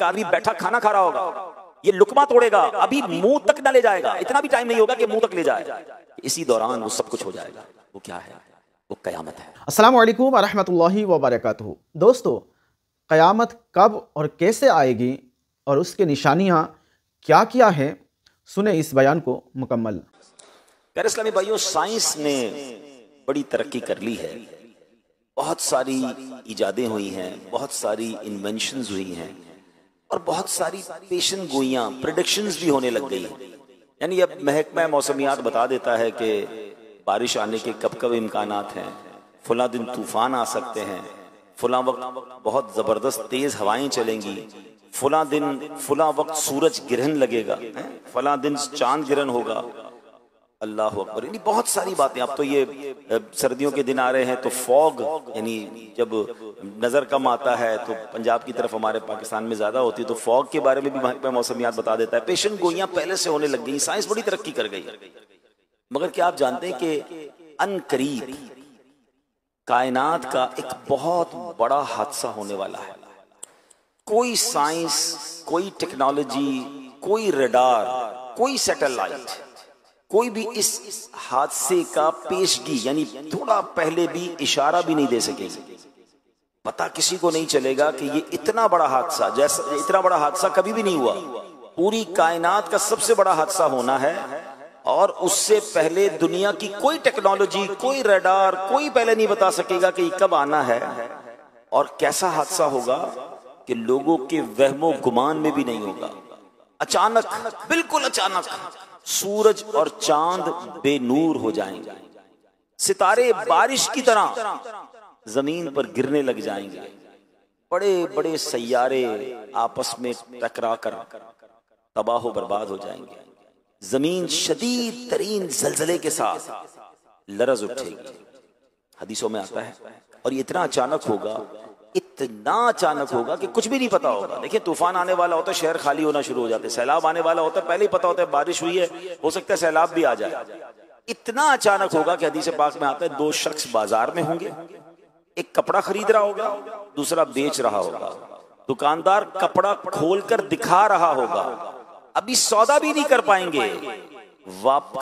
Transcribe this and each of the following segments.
एक आदमी बैठा खाना खा रहा होगा, ये लुकमा तोड़ेगा, अभी मुंह तक न ले जाएगा, इतना भी टाइम नहीं होगा कि मुंह तक ले जाए, इसी दौरान वो सब कुछ हो जाएगा। वो क्या है? वो कयामत है। अस्सलामु अलैकुम वरहमतुल्लाहि वबरकातुहू। दोस्तों, कयामत कब और कैसे आएगी और उसके निशानियाँ क्या क्या हैं, सुने इस बयान को मुकम्मल। प्यारे इस्लामी भाइयों, साइंस ने बड़ी तरक्की कर ली है, बहुत सारी इजादें हुई हैं, बहुत सारी इन्वेंशंस हुई हैं और बहुत सारी पेशन गोइयां, प्रेडिक्शंस भी होने लग गई हैं। यानी अब महकमा मौसमियात बता देता है कि बारिश आने के कब कब इम्कानात हैं, फला दिन तूफान आ सकते हैं, फला वक्त बहुत ज़बरदस्त तेज़ हवाएं चलेंगी, फला दिन फला वक्त सूरज ग्रहण लगेगा, फला दिन चांद ग्रहण होगा। अल्लाह अकबर। यानी बहुत सारी बातें। अब तो ये सर्दियों के दिन आ रहे हैं तो फॉग, यानी जब नज़र कम आता है तो पंजाब की तरफ हमारे पाकिस्तान में ज़्यादा होती है, तो फॉग के बारे में भी मौसमियात बता देता है। पेशन गोइयां पहले से होने लग गई, साइंस बड़ी तरक्की कर गई। मगर क्या आप जानते हैं कि अनकरीब कायनात का एक बहुत बड़ा हादसा होने वाला है। कोई साइंस, कोई टेक्नोलॉजी, कोई रडार, कोई सैटेलाइट, कोई भी इस हादसे का पेशगी यानी थोड़ा पहले भी इशारा भी नहीं दे सकेगी। पता किसी को नहीं चलेगा कि ये इतना बड़ा हादसा, जैसा इतना बड़ा हादसा कभी भी नहीं हुआ। पूरी कायनात का सबसे बड़ा हादसा होना है और उससे पहले दुनिया की कोई टेक्नोलॉजी, कोई रडार, कोई पहले नहीं बता सकेगा कि ये कब आना है और कैसा हादसा होगा कि लोगों के वहमो गुमान में भी नहीं होगा। अचानक, बिल्कुल अचानक सूरज और चांद बेनूर हो जाएंगे, सितारे बारिश की तरह जमीन पर गिरने लग जाएंगे, बड़े बड़े सैयारे आपस में टकरा कर तबाह बर्बाद हो जाएंगे, जमीन शदीद तरीन जलजले के साथ लरज उठेगी। हदीसों में आता है। और ये इतना अचानक होगा, इतना अचानक होगा कि कुछ भी नहीं पता होगा। देखिए, तूफान आने वाला होता है, शहर खाली होना शुरू हो जाते हैं, सैलाब आने वाला होता है, पहले ही पता होता है बारिश हुई है, हो सकता है सैलाब भी आ जाए। इतना अचानक होगा कि हदीस पाक में आता है, दो शख्स बाजार में होंगे, एक कपड़ा खरीद रहा होगा, दूसरा बेच रहा होगा। दुकानदार कपड़ा खोलकर दिखा रहा होगा, अभी सौदा भी नहीं कर पाएंगे,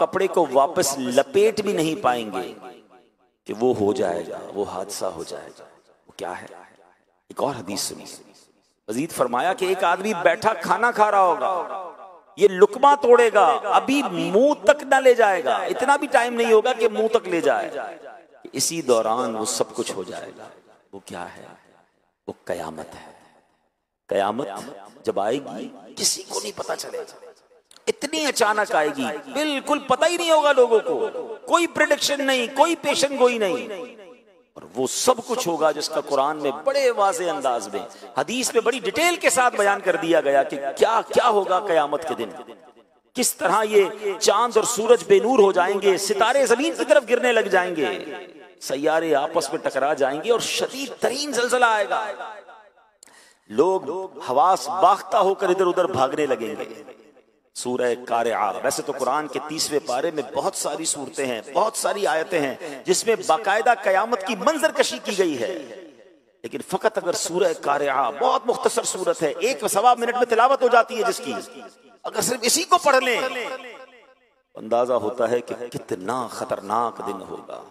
कपड़े को वापस लपेट भी नहीं पाएंगे कि वो हो जाएगा, वो हादसा हो जाएगा। वो क्या है? एक और हदीस सुनी। मजीद फरमाया कि एक आदमी बैठा खाना खा रहा होगा, ये लुकमा तोड़ेगा, अभी मुंह तक न ले जाएगा, इतना भी टाइम नहीं होगा कि मुंह तक ले जाए, इसी दौरान वो सब कुछ हो जाएगा। वो क्या है? वो कयामत है। कयामत जब आएगी किसी को नहीं पता चलेगा, इतनी अचानक आएगी, बिल्कुल पता ही नहीं होगा लोगों को, कोई प्रेडिक्शन नहीं, कोई पेशन गोई नहीं, और वो सब कुछ होगा जिसका कुरान में बड़े वाज़े अंदाज में, हदीस में बड़ी डिटेल के साथ बयान कर दिया गया कि क्या क्या होगा कयामत के दिन। किस तरह ये चांद और सूरज बेनूर हो जाएंगे, सितारे जमीन की तरफ गिरने लग जाएंगे, सैयारे आपस में टकरा जाएंगे और शदीद तरीन जलजला आएगा। लोग हवास बाख्ता होकर इधर उधर भागने लगेंगे। सूरह कारिआ, वैसे तो कुरान के 30वें पारे में बहुत सारी सूरतें हैं, बहुत सारी आयतें हैं जिसमें बाकायदा कयामत की मंजर कशी की गई है, लेकिन फकत अगर सूरह कारिआ, बहुत मुख्तसर सूरत है, 1 सवा मिनट में तिलावत हो जाती है जिसकी, अगर सिर्फ इसी को पढ़ लें अंदाजा होता है कि कितना खतरनाक दिन होगा।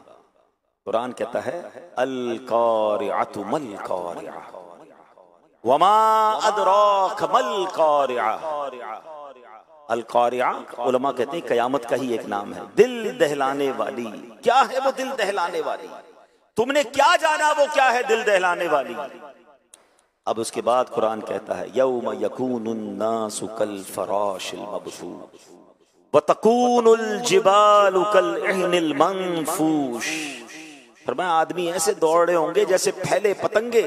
कुरान कहता है, अल कारिअतु मल कारिआ वमा अदराक मल कारिआ। अल कारिआ उलमा कहते हैं कयामत का ही एक नाम है, दिल दहलाने वाली। क्या है वो दिल दहलाने वाली? तुमने क्या जाना वो क्या है दिल दहलाने वाली? अब उसके बाद कुरान कहता है, यौम यकूनुन नासु कल फराशिल मबसूस व तकूनुल जिबालु कल इहनिल मंफूश। फरमाया, आदमी ऐसे दौड़ रहे होंगे जैसे फैले पतंगे।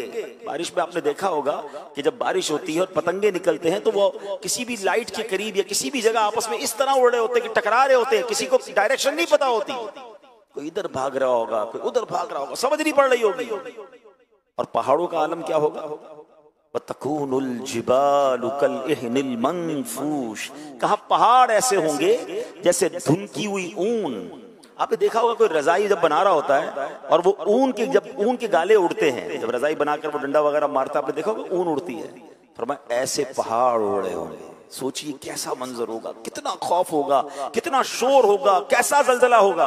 बारिश में आपने देखा होगा कि जब बारिश होती है और पतंगे निकलते हैं तो वो किसी भी लाइट के करीब या किसी भी जगह आपस में इस तरह उड़ रहे होते हैं कि टकरा रहे होते हैं, किसी को डायरेक्शन नहीं पता होती, कोई इधर भाग रहा होगा, कोई उधर भाग रहा होगा, समझ नहीं पड़ रही होगी। और पहाड़ों का आलम क्या होगा? वतकूनुल जिबालु कल इहनिल मंफूश। कहा पहाड़ ऐसे होंगे जैसे धुनकी हुई ऊन। आपने देखा होगा कोई रजाई जब बना रहा होता है और वो ऊन के, जब ऊन के गाले उड़ते हैं, जब रजाई बनाकर वो डंडा वगैरह मारता है, आपने देखा होगा ऊन उड़ती है, फरमाया ऐसे पहाड़ उड़ रहे होंगे, सोचिए कैसा मंजर होगा, कितना खौफ होगा, कितना शोर होगा, कैसा जलजला होगा।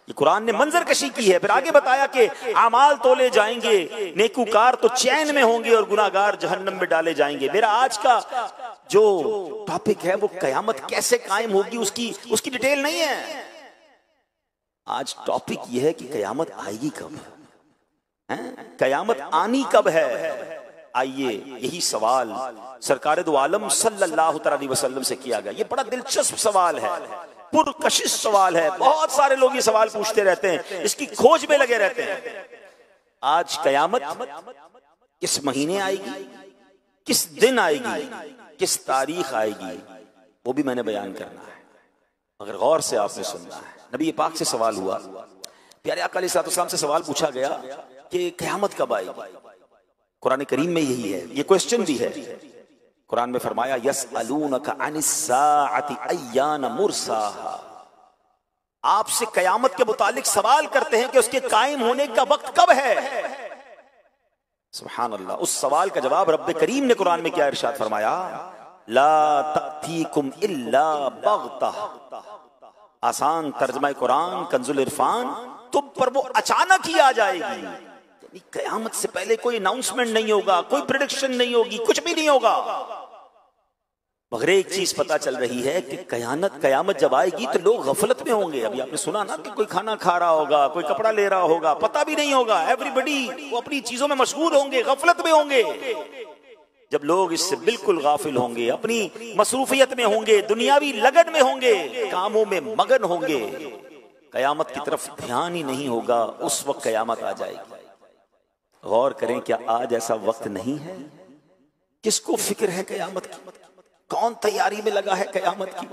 ये कुरान ने मंजर कशी की है। फिर आगे बताया कि आमाल तोले जाएंगे, नेकूकार तो चैन में होंगे और गुनाहगार जहन्नम में डाले जाएंगे। मेरा आज का जो टॉपिक है वो कयामत कैसे कायम होगी उसकी डिटेल नहीं है। आज टॉपिक यह है कि कयामत आएगी कब है, कयामत आनी कब है। आइए यही सवाल सरकार दो आलम सल्लल्लाहु अलैहि वसल्लम से किया गया। ये बड़ा दिलचस्प सवाल है, पुरकशिश सवाल है। बहुत सारे लोग ये सवाल पूछते रहते हैं, इसकी खोज में लगे रहते हैं। आज कयामत किस महीने आएगी, किस दिन आएगी, किस तारीख आएगी, वो भी मैंने बयान करना है, मगर गौर से आपने सुनना है। नबी पाक से सवाल हुआ, प्यारे आका अलैहि सलाम से सवाल पूछा गया कि कयामत कब आएगी। कुरान करीम में यही है, ये क्वेश्चन भी है। कुरान में फरमाया यसअलूनका अनिस्साअति अय्यान मुरसाहा, आपसे कयामत के मुतालिक सवाल करते हैं कि उसके कायम होने का वक्त कब है। सुभान अल्लाह। उस सवाल का जवाब रब्बे करीम ने कुरान में क्या इरशाद फरमाया, ला तअतीकुम इल्ला बग़तह। आसान तर्जमा कुरान कंजुल इरफान, तुम पर वो अचानक ही आ जाएगी। कयामत से पहले कोई अनाउंसमेंट नहीं होगा, कोई प्रेडिक्शन नहीं होगी, कुछ भी नहीं होगा। मगर एक चीज पता चल रही है कि कयामत जब आएगी तो लोग गफलत में होंगे। अभी आपने सुना ना कि कोई खाना खा रहा होगा, कोई कपड़ा ले रहा होगा, पता भी नहीं होगा। एवरीबडी वो अपनी चीजों में मशगूल होंगे, गफलत में होंगे। जब लोग इससे बिल्कुल गाफिल होंगे, अपनी मसरूफियत में होंगे, दुनियावी लगन में होंगे, कामों में मगन होंगे, कयामत की तरफ ध्यान ही नहीं होगा, उस वक्त कयामत आ जाएगी। गौर करें, क्या आज ऐसा वक्त नहीं है? किसको फिक्र है कयामत की? कौन तैयारी में लगा है कयामत की?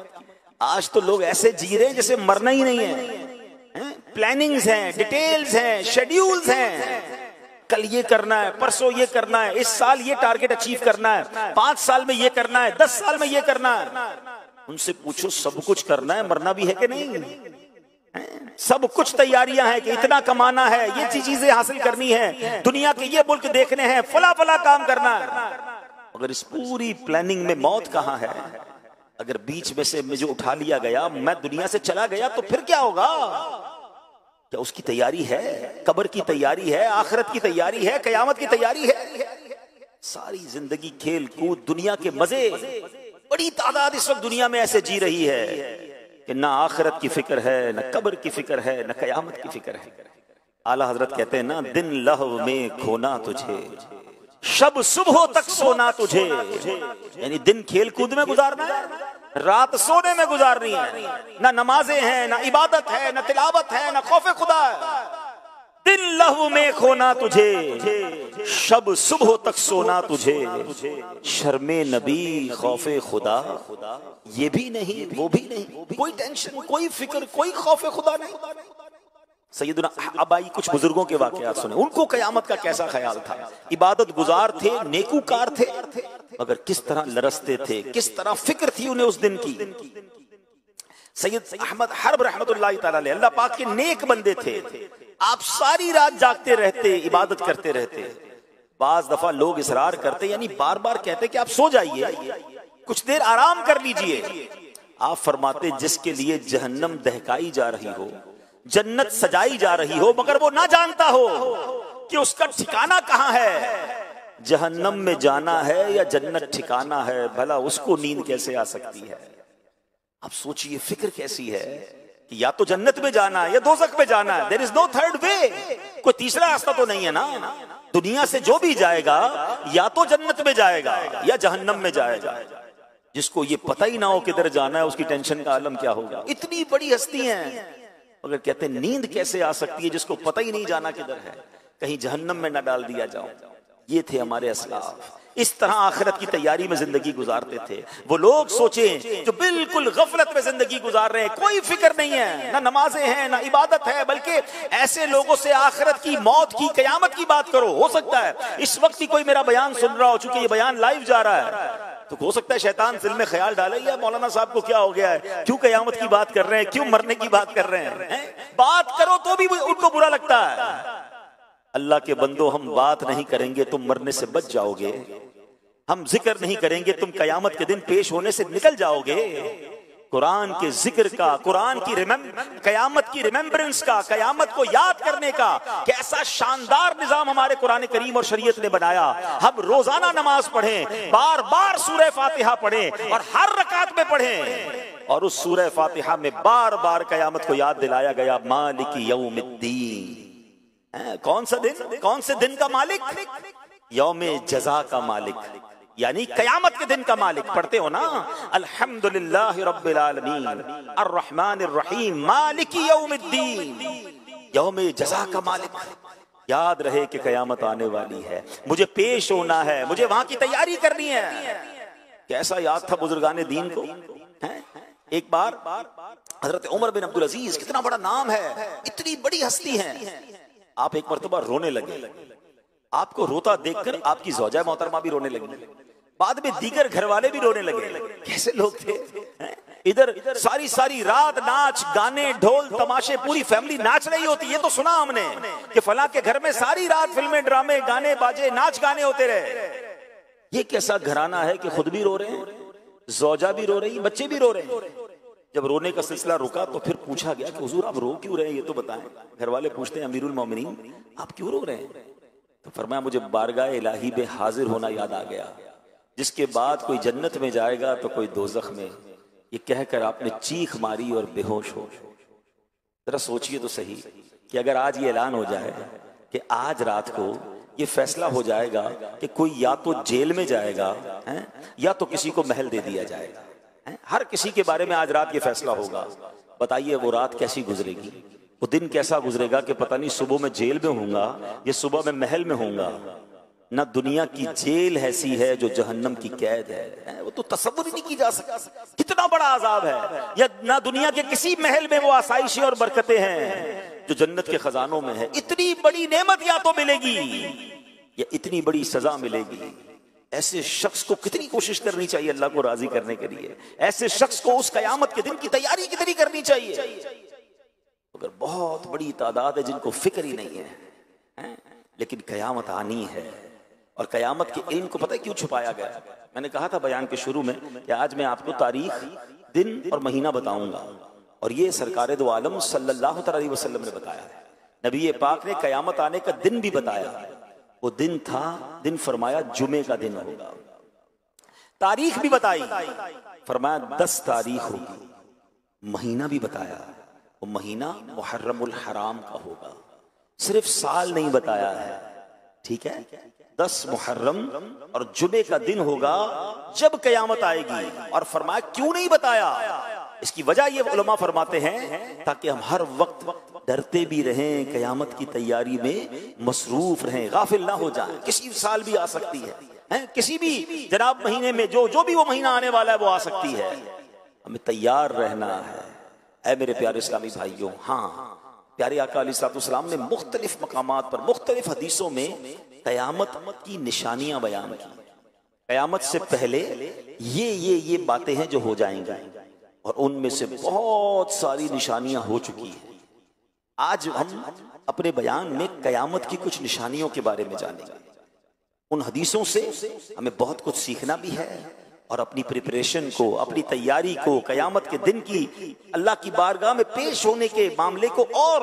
आज तो लोग ऐसे जी रहे हैं जैसे मरना ही नहीं है। प्लानिंग्स हैं, डिटेल्स हैं, शेड्यूल्स हैं। कल ये करना है, परसों ये करना है, इस साल ये टारगेट अचीव करना है, 5 साल में ये करना है, 10 साल में ये करना है। उनसे पूछो सब कुछ करना है, मरना भी है कि नहीं? सब कुछ तैयारियां हैं कि इतना कमाना है, ये चीजें हासिल करनी है, दुनिया के ये मुल्क देखने हैं, फला फला काम करना है। अगर इस पूरी प्लानिंग में मौत कहाँ है? अगर बीच में से मुझे उठा लिया गया, मैं दुनिया से चला गया, तो फिर क्या होगा? क्या उसकी तैयारी है? कब्र की तैयारी है, आखिरत की तैयारी है, कयामत की तैयारी है। सारी जिंदगी खेल कूद, दुनिया के मजे। बड़ी तादाद इस वक्त दुनिया में ऐसे जी रही है कि ना आखिरत की फिक्र है, न कब्र की फिक्र है, न कयामत की फिक्र है। आला हजरत कहते हैं ना, दिन लहव में खोना तुझे, शब सुबह तक सोना तुझे। यानी दिन खेल कूद में गुजारना है, रात सोने में गुजारनी है। ना नमाजें हैं, ना इबादत है, ना तिलावत है, ना खौफे खुदा है। दिन लहव में खोना तुझे, शब सुबह तक सोना तुझे। शर्मे नबी खौफे खुदा, ये भी नहीं वो भी नहीं, कोई टेंशन, कोई फिक्र, कोई खौफे खुदा नहीं। सैयदना अबाई कुछ बुजुर्गों के वाकयात सुने, उनको कयामत का कैसा ख्याल था। इबादत गुजार थे, नेकूकार थे, मगर किस तरह लरसते थे, किस तरह फिक्र थी उन्हें उस दिन की। सैयद अहमद हर्ब रहमतुल्लाह तआला अलैह अल्लाह पाक के नेक बंदे थे। आप सारी रात जागते रहते, इबादत करते रहते। बाज दफा लोग इसरार करते, यानी बार बार कहते कि आप सो जाइए, कुछ देर आराम कर लीजिए। आप फरमाते, जिसके लिए जहन्नम दहकाई जा रही हो, जन्नत सजाई जा रही हो, मगर वो ना जानता हो कि उसका ठिकाना कहाँ है। जहन्नम में जाना है या जन्नत ठिकाना है, भला उसको नींद कैसे आ सकती है? आप सोचिए फिक्र कैसी है कि या तो जन्नत में जाना है या दोज़ख में जाना है। There is no third way, कोई तीसरा रास्ता तो नहीं है ना। दुनिया से जो भी जाएगा या तो जन्नत में जाएगा या जहन्नम में जाएगा। जिसको ये पता ही ना हो किधर जाना है, उसकी टेंशन का आलम क्या होगा। इतनी बड़ी हस्ती हैं, अगर कहते हैं नींद कैसे आ सकती है जिसको पता ही नहीं जाना किधर है, कहीं जहन्नम में ना डाल दिया जाओ। ये थे हमारे असलाफ, इस तरह आखिरत की तैयारी में जिंदगी गुजारते थे। वो लोग सोचें जो बिल्कुल गफलत में जिंदगी गुजार रहे हैं, कोई फिक्र नहीं है, ना नमाजें हैं, ना इबादत है, बल्कि ऐसे लोगों से आखिरत की, मौत की, कयामत की बात करो। हो सकता है इस वक्त ही कोई मेरा बयान सुन रहा हो, चूंकि ये बयान लाइव जा रहा है, तो हो सकता है शैतान दिल में ख्याल डाले, या मौलाना साहब को क्या हो गया है, क्यों कयामत की बात कर रहे हैं, क्यों मरने की बात कर रहे हैं। बात करो तो भी उनको बुरा लगता है। अल्लाह के बंदो, हम बात नहीं करेंगे तो मरने से बच जाओगे। हम जिक्र नहीं करेंगे, तुम कयामत के दिन पेश होने से निकल जाओगे। कुरान के जिक्र का, कुरान की कयामत की रिमेम्बरेंस का, कयामत को याद करने का कैसा शानदार निजाम हमारे कुरान करीम और शरीयत ने बनाया। हम रोजाना नमाज पढ़ें, बार बार सूरह फातिहा पढ़ें और हर रकात में पढ़ें, और उस सूरह फातिहा में बार बार कयामत को याद दिलाया गया, मालिक यौमिद्दीन। कौन सा दिन, कौन से दिन का मालिक? यौमे जज़ा का मालिक, यानी कयामत के दिन का मालिक। पढ़ते हो ना, अल्हम्दुलिल्लाह रब्बिल आलमीन अर्रहमानिर रहीम मालिकी यौमिद्दीन, यौमे जज़ा का मालिक। याद रहे कि कयामत आने वाली है, मुझे पेश होना है, मुझे वहां की तैयारी करनी है। कैसा याद था बुजुर्गाने दीन को, है? एक बार हजरत उमर बिन अब्दुल अजीज, कितना बड़ा नाम है, इतनी बड़ी हस्ती है, आप एक मर्तबा रोने लगे। आपको रोता देखकर आपकी ज़ौजा मोहतरमा भी रोने लगी, बाद में दीगर घर वाले भी रोने लगे। कैसे लोग थे, इधर सारी सारी रात नाच गाने ढोल तमाशे, पूरी फैमिली नाच रही होती। ये तो सुना हमने कि फलां के घर में सारी रात फिल्में ड्रामे गाने बाजे नाच गाने होते रहे। ये कैसा घराना है कि खुद भी रो रहे हैं, ज़ौजा भी रो रही, बच्चे भी रो रहे हैं। जब रोने का सिलसिला रुका तो फिर पूछा गया कि हुजूर आप रो क्यों रहे हैं, ये तो बताएं। घर वाले पूछते हैं अमीरुल मोमिनीन आप क्यों रो रहे हैं? तो फरमाया मुझे बारगाह इलाही में हाजिर होना याद आ गया, जिसके बाद कोई जन्नत में जाएगा तो कोई दोज़ख में। ये कहकर आपने चीख मारी और बेहोश हो। जरा सोचिए तो सही कि अगर आज ये ऐलान हो जाए कि आज रात को ये फैसला हो जाएगा कि कोई या तो जेल में जाएगा है, या तो किसी को महल दे दिया जाएगा है? हर किसी के बारे में आज रात ये फैसला होगा। बताइए वो रात कैसी गुजरेगी, वो दिन कैसा गुजरेगा कि पता नहीं सुबह में जेल में होऊंगा या सुबह में महल में होऊंगा। ना दुनिया की जेल ऐसी है जो जहन्नम की कैद है, वो तो तसव्वुर ही नहीं की जा सकता, कितना बड़ा अजाब है। या ना दुनिया के किसी महल में वो आसाइशें और बरकतें हैं जो जन्नत के खजानों में है। इतनी बड़ी नेमत या तो मिलेगी या इतनी बड़ी सजा मिलेगी। ऐसे शख्स को कितनी कोशिश करनी चाहिए अल्लाह को राजी करने के लिए। ऐसे शख्स को उस कयामत के दिन की तैयारी कितनी करनी चाहिए। अगर बहुत बड़ी तादाद है जिनको फिक्र ही नहीं है, लेकिन कयामत आनी है। और कयामत के इल्म को पता है क्यों छुपाया गया? मैंने कहा था बयान के शुरू में कि आज मैं आपको तारीख, दिन और महीना बताऊंगा, और ये सरकार दो आलम सल्लल्लाहु अलैहि वसल्लम ने बताया है। नबी पाक ने कयामत आने का दिन भी बताया। वो दिन था, दिन फरमाया जुमे का दिन होगा। तारीख भी बताई, फरमाया 10 तारीख होगी। महीना भी बताया, वो महीना मुहर्रमुल हराम का होगा। सिर्फ साल नहीं बताया है, ठीक है? 10 मुहर्रम और जुमे का दिन होगा जब कयामत आएगी। और फरमाया क्यों नहीं बताया? इसकी वजह ये उलमा फरमाते हैं ताकि हम हर वक्त डरते भी रहें, कयामत की तैयारी में मसरूफ रहें, गाफिल ना हो जाएं। किसी साल भी आ सकती है, किसी भी जनाब महीने में जो भी वो महीना आने वाला है वो आ सकती है। हमें तैयार रहना है। ऐ मेरे प्यारे इस्लामी भाइयों, हाँ, प्यारे आका अलैहिस्सलाम ने मुख्तलिफ मकामात पर मुख्तलिफ हदीसों में कयामत की निशानियां बयान की। कयामत से पहले ये बातें हैं जो हो जाएंगी, और उनमें से बहुत सारी निशानियां हो चुकी हैं। आज हम अपने बयान में कयामत की कुछ निशानियों के बारे में जानेंगे। उन हदीसों से हमें बहुत कुछ सीखना भी है, और अपनी प्रिपरेशन को, अपनी तैयारी को, कयामत के दिन की अल्लाह की बारगाह में पेश होने के मामले को और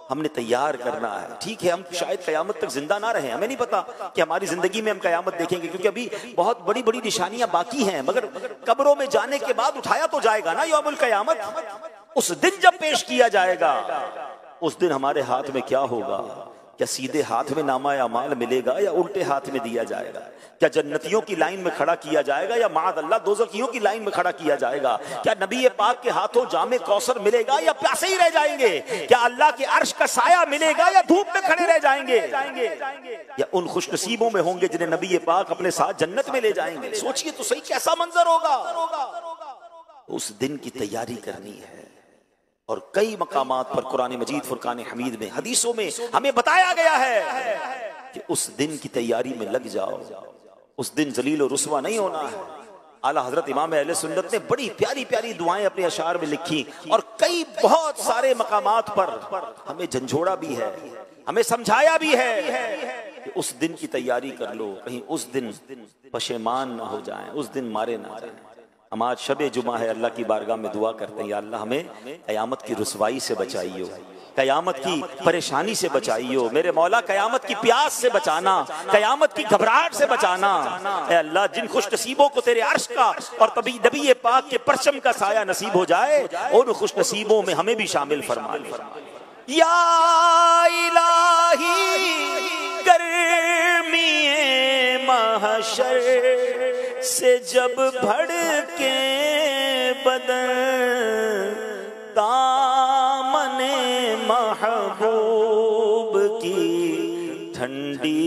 हमने तैयार करना है। ठीक है, हम शायद कयामत तक जिंदा ना रहे, हमें नहीं पता कि हमारी जिंदगी में हम कयामत देखेंगे, क्योंकि अभी बहुत बड़ी बड़ी निशानियां बाकी हैं। मगर कब्रों में जाने के बाद उठाया तो जाएगा ना यौमुल कयामत। उस दिन जब पेश किया जाएगा, उस दिन हमारे हाथ में क्या होगा? क्या सीधे हाथ में नामा अमाल मिलेगा या उल्टे हाथ में दिया जाएगा? क्या जन्नतियों की लाइन में खड़ा किया जाएगा या माअल्लाह दोज़खियों की लाइन में खड़ा किया जाएगा? क्या नबी पाक के हाथों जामे कौसर मिलेगा या प्यासे ही रह जाएंगे? क्या अल्लाह के अर्श का साया मिलेगा या धूप में खड़े रह जाएंगे? या उन खुशनसीबों में होंगे जिन्हें नबी पाक अपने साथ जन्नत में ले जाएंगे? सोचिए तो सही, कैसा मंजर होगा। उस दिन की तैयारी करनी है। और कई मकामात पर कुरान मजीद, फुरकान हमीद में, हदीसों में हमें बताया गया है कि उस दिन की तैयारी में लग जाओ। उस दिन जलील और रुसवा नहीं होना है। आला हजरत इमाम अहले सुन्नत ने बड़ी प्यारी प्यारी दुआएं अपने अशार में लिखी, और कई बहुत सारे मकामात पर हमें झंझोड़ा भी है, हमें समझाया भी है कि उस दिन की तैयारी कर लो, कहीं उस दिन पशेमान ना हो जाएं, उस दिन मारे ना जाएं। हम आज शबे जुमा है, अल्लाह की बारगाह में दुआ करते हैं, या अल्लाह हमें क़यामत की रुसवाई से बचाइयो, क़यामत की परेशानी से बचाइयो, मेरे मौला क़यामत की प्यास से बचाना, क़यामत की घबराहट से बचाना। ऐ अल्लाह, जिन खुश नसीबों को तेरे अर्श का और तभी नबी पाक के परचम का साया नसीब हो जाए, और खुश नसीबों में हमें भी शामिल फरमा ले। या इलाही गर्मी महशर से जब भड़के बदन, दामने महबूब की ठंडी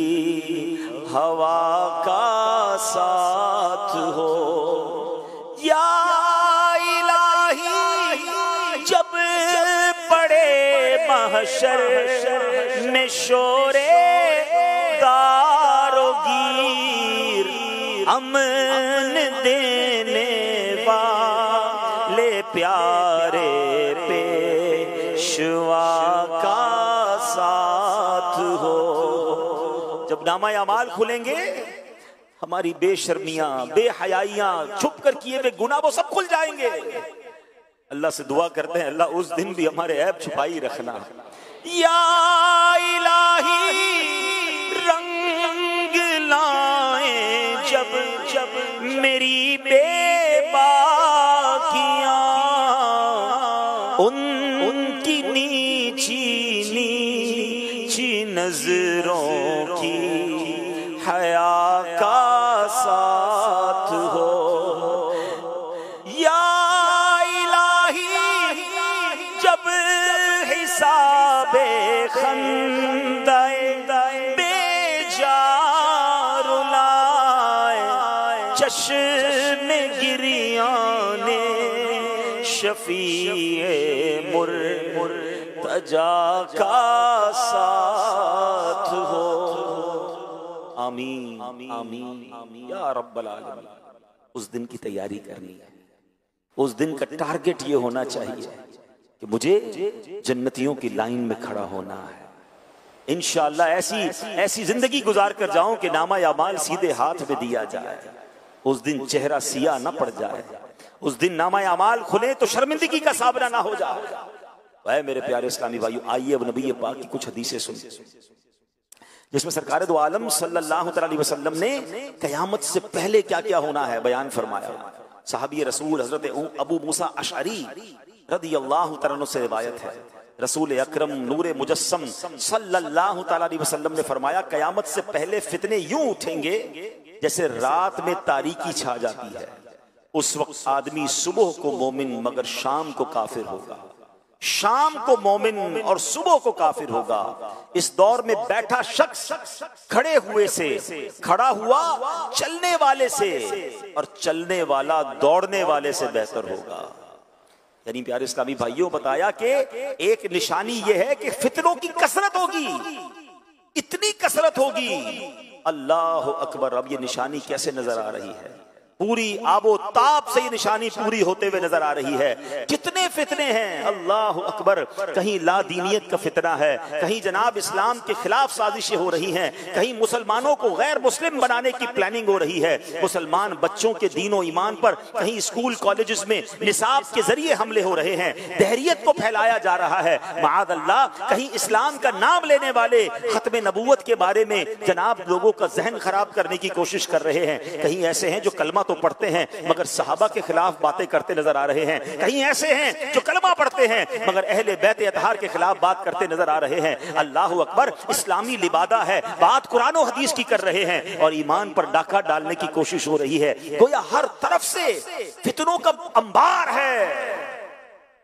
हवा का साथ हो। या इलाही जब पड़े महशर में शोरे दारोगीर, अमन देने वाले प्यारे पेशवा का साथ हो। जब नामा अमाल खुलेंगे, हमारी बेशर्मियां, बेहयाइयां, छुप कर किए हुए गुनाह वो सब खुल जाएंगे। अल्लाह से दुआ करते हैं, अल्लाह उस दिन भी हमारे ऐब छुपाई रखना। या इलाही रंग लाए जब जब मेरी बेबाकियां, उनकी नीची नीची नजरों की हया का साथ हो। या इलाही जब हिसाबे खंदाए बेजार लाए, चश्मे गिरियाने शफीए मुर्तजा का साथ हो। आमीन आमीन या रब्बल आलमीन। उस दिन की तैयारी करनी है। उस दिन का टारगेट ये होना चाहिए कि मुझे जन्नतियों की लाइन में खड़ा होना है। इंशाअल्लाह ऐसी जिंदगी गुजार कर जाऊं कि नामा या माल सीधे हाथ में दिया जाए। उस दिन चेहरा सिया न पड़ जाए, उस दिन नामा या माल खुले तो शर्मिंदगी का सामना ना हो जाए। वह मेरे प्यारे इस्लामी भाइयों, आइए अब नबी पाक की कुछ हदीसें सुनिए, जिसमें सरकार दो आलम सल्लल्लाहु अलैहि वसल्लम ने क़यामत से पहले क्या क्या होना है बयान फरमाया। साहबी रसूल हजरत अबू मूसा अशअरी रदियल्लाहु तआला अन्हु से रिवायत है, रसूल अकरम नूरे मुजस्सम सल्लल्लाहु अलैहि वसल्लम ने फरमाया, क़यामत से पहले फितने यूं उठेंगे जैसे रात में तारीकी छा जाती है। उस वक्त आदमी सुबह को मोमिन मगर शाम को काफिर होगा, शाम को मोमिन और सुबह को काफिर होगा। इस दौर में बैठा शख्स खड़े हुए से, खड़ा हुआ चलने वाले से, और चलने वाला दौड़ने वाले से बेहतर होगा। यानी प्यारे इस्लामी भाइयों, बताया कि एक निशानी यह है कि फितनों की कसरत होगी, इतनी कसरत होगी, अल्लाह अकबर। अब ये निशानी कैसे नजर आ रही है? पूरी आबो ताब से ये निशानी पूरी होते हुए नजर आ रही है। कितने फितने हैं, अल्लाह अकबर। कहीं लादीनियत का फितना है, कहीं जनाब इस्लाम के खिलाफ साजिशें हो रही हैं, कहीं मुसलमानों को गैर मुस्लिम बनाने की प्लानिंग हो रही है, मुसलमान बच्चों के दीन और ईमान पर कहीं स्कूल कॉलेजेस में निसाब के जरिए हमले हो रहे हैं, दहरियत को फैलाया जा रहा है। माअद अल्लाह, कहीं इस्लाम का नाम लेने वाले खत्म नबूवत के बारे में जनाब लोगों का जहन खराब करने की कोशिश कर रहे हैं। कहीं ऐसे हैं जो कलमा तो पढ़ते हैं मगर सहाबा के खिलाफ बातें करते नजर आ रहे हैं। कहीं ऐसे हैं जो कलमा पढ़ते हैं मगर अहले बैत अतहार के खिलाफ बात करते नजर आ रहे हैं। अल्लाह अकबर, इस्लामी लिबादा है, बात कुरान और हदीस की कर रहे हैं और ईमान पर डाका डालने की कोशिश हो रही है। गोया हर तरफ से फितनों का अंबार है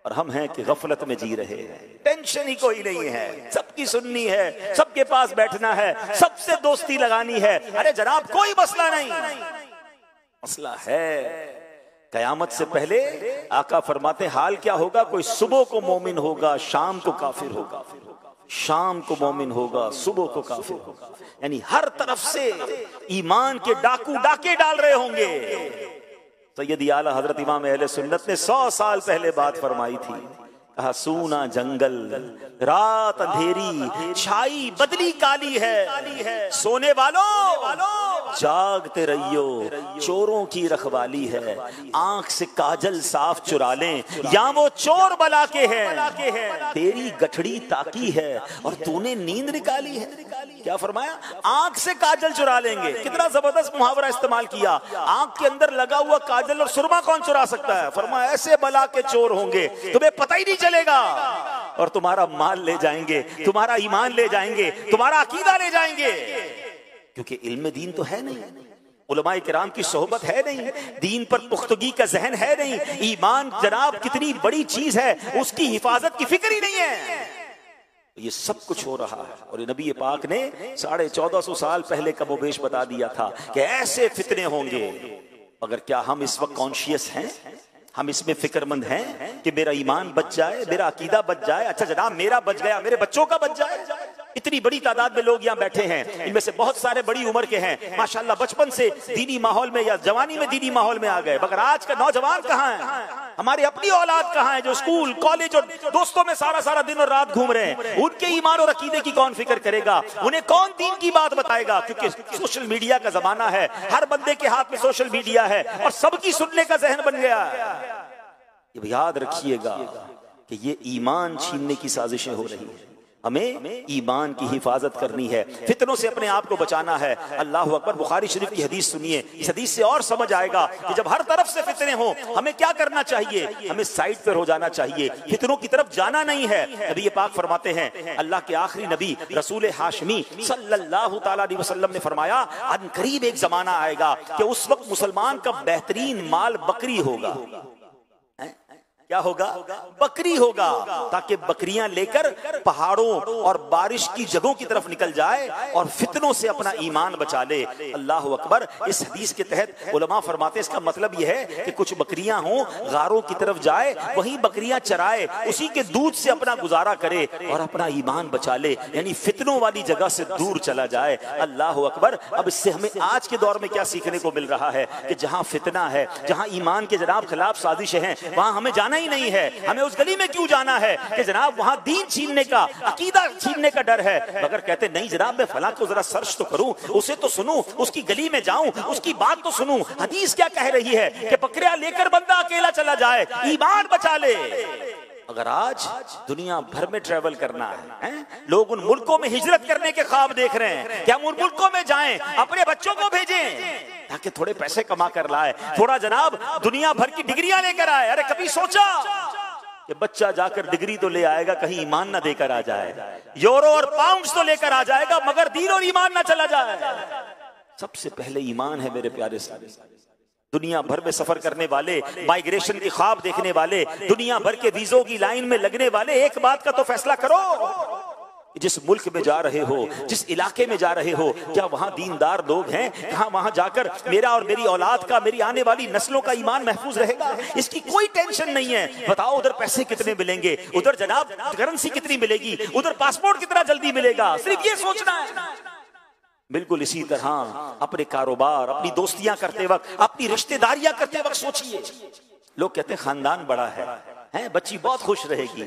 और हम हैं कि गफलत में जी रहे हैं। टेंशन ही कोई नहीं है, सबकी सुननी है, सबके पास बैठना है, सबसे दोस्ती लगानी है। अरे जनाब, कोई मसला नहीं, मसला है कयामत से पहले। आका फरमाते हाल क्या होगा? कोई सुबह को मोमिन होगा, शाम को काफिर होगा, शाम को मोमिन होगा, सुबह को काफिर होगा। यानी हर तरफ से ईमान के डाकू डाके डाल रहे होंगे। सैयदी आला हजरत इमाम अहले सुन्नत ने 100 साल पहले बात फरमाई थी। कहा सूना जंगल, रात अंधेरी, छाई बदली काली है, सोने वालों जागते रहियो, चोरों की रखवाली है, आंख से काजल साफ चुरा लें या वो चोर बला के हैं, तेरी गठड़ी ताकी है और तूने नींद निकाली है। क्या फरमाया? आंख से काजल चुरा लेंगे। कितना जबरदस्त मुहावरा इस्तेमाल किया। आंख के अंदर लगा हुआ काजल और सुरमा कौन चुरा सकता है? फरमाया ऐसे बला के चोर होंगे तुम्हें पता ही नहीं चलेगा और तुम्हारा माल ले जाएंगे, तुम्हारा ईमान ले जाएंगे, तुम्हारा अकीदा ले जाएंगे, क्योंकि इल्म दीन तो है नहीं, उलमाए किराम की सोहबत है नहीं, दीन पर पुख्तगी का जहन है नहीं, ईमान जनाब कितनी बड़ी चीज है उसकी हिफाजत की फिक्र ही नहीं है। ये सब कुछ हो रहा है और नबी पाक ने 1450 साल पहले कमोबेश बता दिया था कि ऐसे फितने होंगे। मगर क्या हम इस वक्त कॉन्शियस हैं? हम इसमें फिक्रमंद हैं कि मेरा ईमान बच जाए, मेरा अकीदा बच जाए? अच्छा जनाब मेरा बच गया, मेरे बच्चों का बच जाए। इतनी बड़ी तादाद में लोग यहाँ बैठे हैं, इनमें से बहुत सारे बड़ी उम्र के हैं, माशाल्लाह बचपन से दीनी माहौल में या जवानी में दीनी माहौल में आ गए। मगर आज का नौजवान कहाँ है? हमारी अपनी औलाद कहाँ है जो स्कूल कॉलेज और दोस्तों में सारा दिन और रात घूम रहे हैं? उनके ईमान और अकीदे की कौन फिक्र करेगा? उन्हें कौन दीन की बात बताएगा? क्योंकि सोशल मीडिया का जमाना है, हर बंदे के हाथ में सोशल मीडिया है और सबकी सुनने का जहन बन गया है। याद रखिएगा कि ये ईमान छीनने की साजिशें हो रही हैं। हमें ईमान की हिफाजत करनी है, फितनों से अपने आप को बचाना है। अल्लाह अकबर। बुखारी शरीफ की हदीस सुनिए, इस हदीस से और समझ आएगा कि जब हर तरफ से फितने हो हमें क्या करना चाहिए। हमें साइड पर हो जाना चाहिए, फितनों की तरफ जाना नहीं है। नबी पाक फरमाते हैं, अल्लाह के आखिरी नबी रसूल हाशमी सल्लल्लाहु तआला अलैहि वसल्लम ने फरमाया, अन करीब एक जमाना आएगा कि उस वक्त मुसलमान का बेहतरीन माल बकरी होगा। क्या होगा? बकरी होगा, ताकि बकरियां लेकर पहाड़ों और बारिश की जगहों की तरफ निकल जाए और फितनों से अपना ईमान बचा ले। अल्लाह अकबर। इस हदीस के तहत उलमा फरमाते हैं इसका मतलब यह है कि कुछ बकरियां हों, गारों की तरफ जाए, वहीं बकरियां चराए, उसी के दूध से अपना गुजारा करे और अपना ईमान बचा ले, यानी फितनों वाली जगह से दूर चला जाए। अल्लाह अकबर। अब इससे हमें आज के दौर में क्या सीखने को मिल रहा है कि जहां फितना है, जहां ईमान के जनाब खिलाफ साजिशें हैं, वहां हमें जाना ही नहीं है। हमें उस गली में क्यों जाना है कि जनाब वहां दीन छीनने का, अकीदा छीनने का डर है। मगर कहते नहीं जनाब मैं फलां को जरा सर्च तो करूं, उसे तो सुनूं, उसकी गली में जाऊं, उसकी बात तो सुनूं। हदीस क्या कह रही है कि बकरियां लेकर बंदा अकेला चला जाए, ईमान बचा ले। अगर आज दुनिया भर में ट्रेवल करना है, लोग उन मुल्कों में हिजरत करने के ख्वाब देख रहे हैं कि हम उन मुल्कों में जाएं, अपने बच्चों को भेजें ताकि थोड़े पैसे कमा कर लाए, थोड़ा जनाब दुनिया भर की डिग्रियां लेकर आए। अरे कभी सोचा कि बच्चा जाकर डिग्री तो ले आएगा, कहीं ईमान ना देकर आ जाए, यूरो और पाउंड्स तो लेकर आ जाएगा मगर दीन और ईमान ना चला जाए। सबसे पहले ईमान है मेरे प्यारे सारे। दुनिया भर में सफर करने वाले, माइग्रेशन की ख्वाब देखने वाले, दुनिया भर के वीजों की लाइन में लगने वाले, एक बात का तो फैसला करो, जिस मुल्क में जा रहे हो, जिस इलाके में जा रहे हो, क्या वहां दीनदार लोग हैं? कहां वहां जाकर मेरा और मेरी औलाद का, मेरी आने वाली नस्लों का ईमान महफूज रहेगा? इसकी कोई टेंशन नहीं है। बताओ उधर पैसे कितने मिलेंगे, उधर जनाब करेंसी कितनी मिलेगी, उधर पासपोर्ट कितना जल्दी मिलेगा, सिर्फ ये सोचना है। बिल्कुल इसी तरह अपने कारोबार, अपनी दोस्तियां करते वक्त, अपनी रिश्तेदारियां करते वक्त सोचिए। लोग कहते हैं खानदान बड़ा है, बच्ची बहुत खुश रहेगी,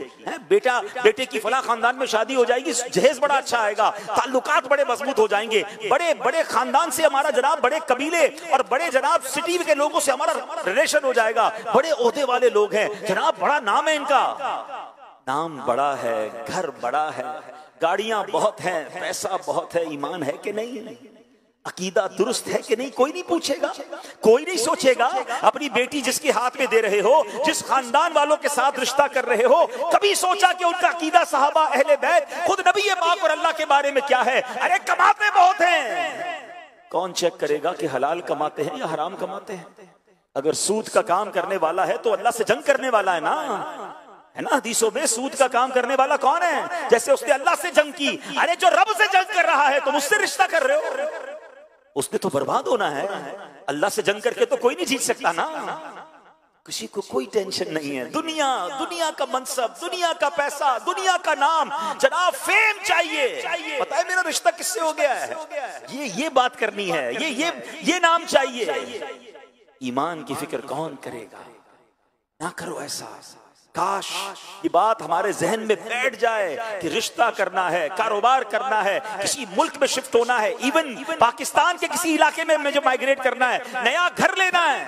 बेटा बेटे की फला खानदान में शादी हो जाएगी, जहेज बड़ा अच्छा आएगा, ताल्लुकात बड़े मजबूत हो जाएंगे, बड़े बड़े खानदान से हमारा जनाब, बड़े कबीले और बड़े जनाब सिटी के लोगों से हमारा रिलेशन हो जाएगा, बड़े ओहदे वाले लोग हैं जनाब, बड़ा नाम है इनका। नाम बड़ा है, घर बड़ा है, गाड़ियां बहुत हैं, पैसा बहुत है, ईमान है कि नहीं, अकीदा दुरुस्त है कि नहीं, कोई नहीं पूछेगा, कोई नहीं सोचेगा। अपनी बेटी जिसके हाथ में दे रहे हो, जिस खानदान वालों के साथ रिश्ता कर रहे हो, कभी सोचा कि उनका अकीदा, सहाबा, अहले बैत, खुद नबी पाक और अल्लाह के बारे में क्या है? अरे कमाते बहुत हैं, कौन चेक करेगा कि हलाल कमाते हैं या हराम कमाते हैं? अगर सूद का काम करने वाला है तो अल्लाह से जंग करने वाला है ना, है ना? हदीसों में सूद का काम करने वाला कौन है? जैसे उसने अल्लाह से जंग की। अरे जो रब से जंग कर रहा है तुम उससे रिश्ता कर रहे हो, उसने तो बर्बाद होना है। अल्लाह से जंग करके तो कोई नहीं जीत सकता ना। किसी को कोई टेंशन नहीं है। दुनिया का मनसब, दुनिया का पैसा, दुनिया का नाम, जनाब फेम चाहिए। पता है मेरा रिश्ता किससे हो गया है, ये बात करनी है, ये नाम चाहिए। ईमान की फिक्र कौन करेगा? ना करो ऐसा। काश ये बात हमारे जहन में बैठ जाए कि रिश्ता करना है, कारोबार करना है, किसी मुल्क में शिफ्ट होना है, इवन पाकिस्तान के किसी इलाके में मुझे माइग्रेट करना है, नया घर लेना है,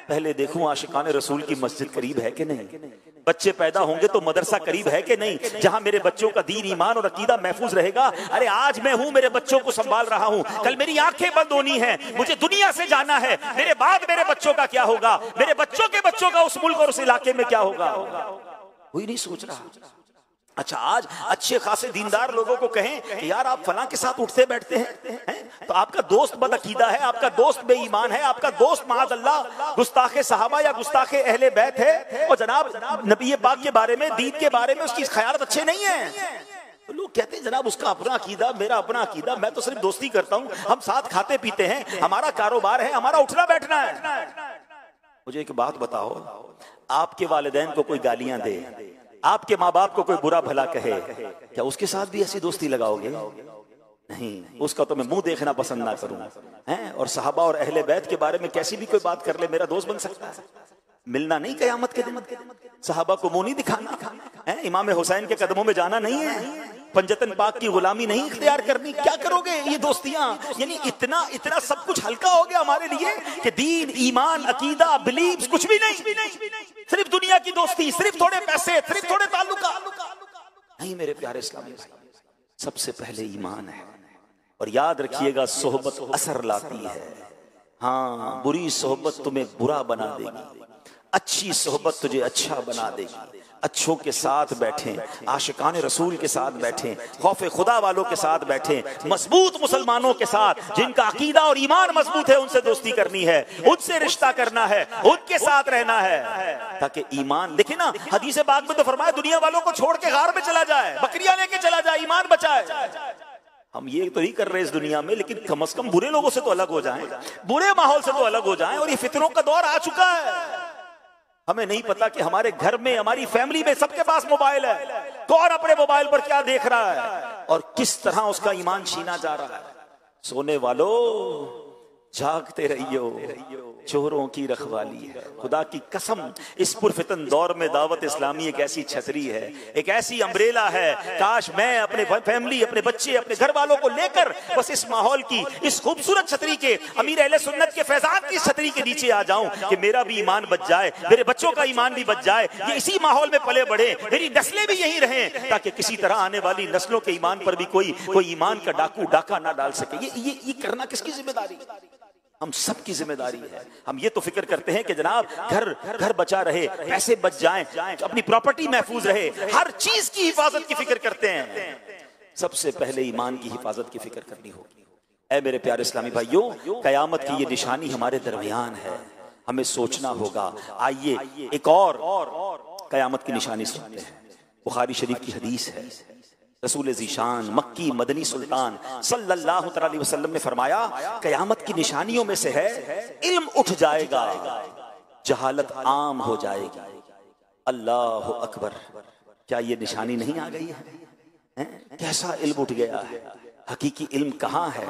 पहले देखूं आशिकाने रसूल की मस्जिद करीब है कि नहीं, बच्चे पैदा होंगे तो मदरसा करीब है कि नहीं, जहां मेरे बच्चों का दीन ईमान और अकीदा महफूज रहेगा। अरे आज मैं हूं, मेरे बच्चों को संभाल रहा हूं, कल मेरी आंखें बंद होनी है, मुझे दुनिया से जाना है, मेरे बाद मेरे बच्चों का क्या होगा, मेरे बच्चों के बच्चों का उस मुल्क और उस इलाके में क्या होगा, कोई नहीं सोच रहा। अच्छा, आज अच्छे खासे दीनदार लोगों को कहें कि यार आप फलां के साथ उठते बैठते हैं, तो आपका दोस्त बदअकीदा है, आपका दोस्त बेईमान है, आपका दोस्त माअज़ल्लाह गुस्ताखे सहाबा या गुस्ताखे अहले बैत है, और जनाब नबी पाक के बारे में, दीन के बारे में उसकी ख्यालात अच्छे नहीं है। तो लोग कहते हैं जनाब उसका अपना अकीदा, मेरा अपना अकीदा, मैं तो सिर्फ दोस्ती करता हूं, हम साथ खाते पीते हैं, हमारा कारोबार है, हमारा उठना बैठना है। मुझे एक बात बताओ, आपके वालिदैन को कोई गालियां दे, आपके माँ बाप को कोई बुरा भला कहे, क्या उसके साथ भी ऐसी दोस्ती लगाओगे? नहीं, उसका तो मैं मुंह देखना पसंद ना करूं, हैं? और सहाबा और अहले बैत के बारे में कैसी भी कोई बात कर ले, मेरा दोस्त बन सकता है? मिलना नहीं कयामत के दिन, सहाबा को मुंह नहीं दिखाना है, इमाम हुसैन के कदमों में जाना नहीं है, पंजतन पाक की गुलामी नहीं इख्तियार करनी। क्या करोगे ये दोस्तियां? यानी इतना इतना सब कुछ हल्का हो गया हमारे लिए कि दीन, ईमान, अकीदा, बिलीव्स कुछ भी नहीं, सिर्फ दुनिया की दोस्ती, सिर्फ थोड़े पैसे, सिर्फ थोड़े ताल्लुका। नहीं मेरे प्यारे इस्लामी, सबसे पहले ईमान है। और याद रखिएगा, सोहबत असर लाती है। हाँ, बुरी सोहबत तुम्हें बुरा बना देगी, अच्छी सोहबत तुझे अच्छा बना देगी। अच्छों के साथ बैठें, आशिकाने रसूल के साथ बैठें, खौफे खुदा वालों के साथ बैठें, मजबूत मुसलमानों के साथ जिनका अकीदा और ईमान मजबूत है, उनसे दोस्ती करनी है, उनसे रिश्ता करना है, उनके साथ रहना है, ताकि ईमान, देखिए ना हदीस पाक में तो फरमाया दुनिया वालों को छोड़ के गार में चला जाए, बकरियां लेके चला जाए, ईमान बचाए। हम ये तो नहीं कर रहे इस दुनिया में, लेकिन कम से कम बुरे लोगों से तो अलग हो जाएं, बुरे माहौल से तो अलग हो जाएं। और ये फितरों का दौर आ चुका है, हमें नहीं पता कि हमारे घर में, हमारी फैमिली में सबके पास मोबाइल है, कौन अपने मोबाइल पर क्या देख रहा है और किस तरह उसका ईमान छीना जा रहा है। सोने वालों जागते रहियो, चोरों की रखवाली है। खुदा की कसम, इस पुरफितन दौर में दावत इस्लामी एक ऐसी छतरी है, एक ऐसी अम्ब्रेला है। काश मैं अपने फैमिली, अपने बच्चे, अपने घर वालों को लेकर बस इस माहौल की, इस खूबसूरत छतरी के, अमीर अहले सुन्नत के फैजान की छतरी के नीचे आ जाऊं कि मेरा भी ईमान बच जाए, मेरे बच्चों का ईमान भी बच जाए, ये इसी माहौल में पले बढ़े, मेरी नस्लें भी यही रहें, ताकि किसी तरह आने वाली नस्लों के ईमान पर भी कोई ईमान का डाकू डाका ना डाल सके। ये करना किसकी जिम्मेदारी? हम सब की जिम्मेदारी है। हम ये तो फिक्र करते हैं कि जनाब घर बचा रहे, पैसे बच जाएं, अपनी प्रॉपर्टी महफूज रहे, हर चीज की हिफाजत की फिक्र करते हैं। सबसे पहले ईमान की हिफाजत की फिक्र करनी होगी। ऐ मेरे प्यारे इस्लामी भाइयों, कयामत की ये निशानी हमारे दरमियान है, हमें सोचना होगा। आइए एक और कयामत की निशानी सुनते हैं। बुखारी शरीफ की हदीस है, रसूल ज़ीशान मक्की मदनी सुल्तान सल्लल्लाहु अलैहि वसल्लम ने फरमाया, कयामत की निशानियों में से है इल्म उठ जाएगा, जहालत आम हो जाएगी। अल्लाह अकबर, क्या ये निशानी नहीं आ गई है? कैसा इल्म उठ गया है? हकीकी इल्म कहाँ है?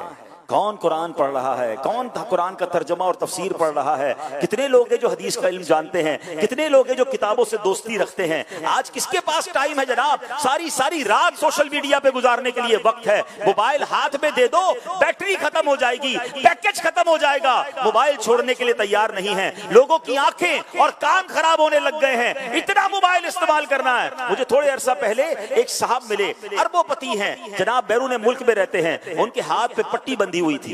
कौन कुरान पढ़ रहा है? कौन कुरान का तर्जमा और तफसीर पढ़ रहा है? कितने लोग हैं जो हदीस का इल्म जानते हैं? कितने लोग हैं जो किताबों से दोस्ती रखते हैं? आज किसके पास टाइम है जनाब? सारी रात सोशल मीडिया पे गुजारने के लिए वक्त है। मोबाइल हाथ में दे दो, बैटरी खत्म हो जाएगी, पैकेज खत्म हो जाएगा, मोबाइल छोड़ने के लिए तैयार नहीं है। लोगों की आंखें और कान खराब होने लग गए हैं, इतना मोबाइल इस्तेमाल करना है। मुझे थोड़े अरसा पहले एक साहब मिले, अरबोपति हैं जनाब, बैरून मुल्क में रहते हैं, उनके हाथ पे पट्टी बंधी हुई थी।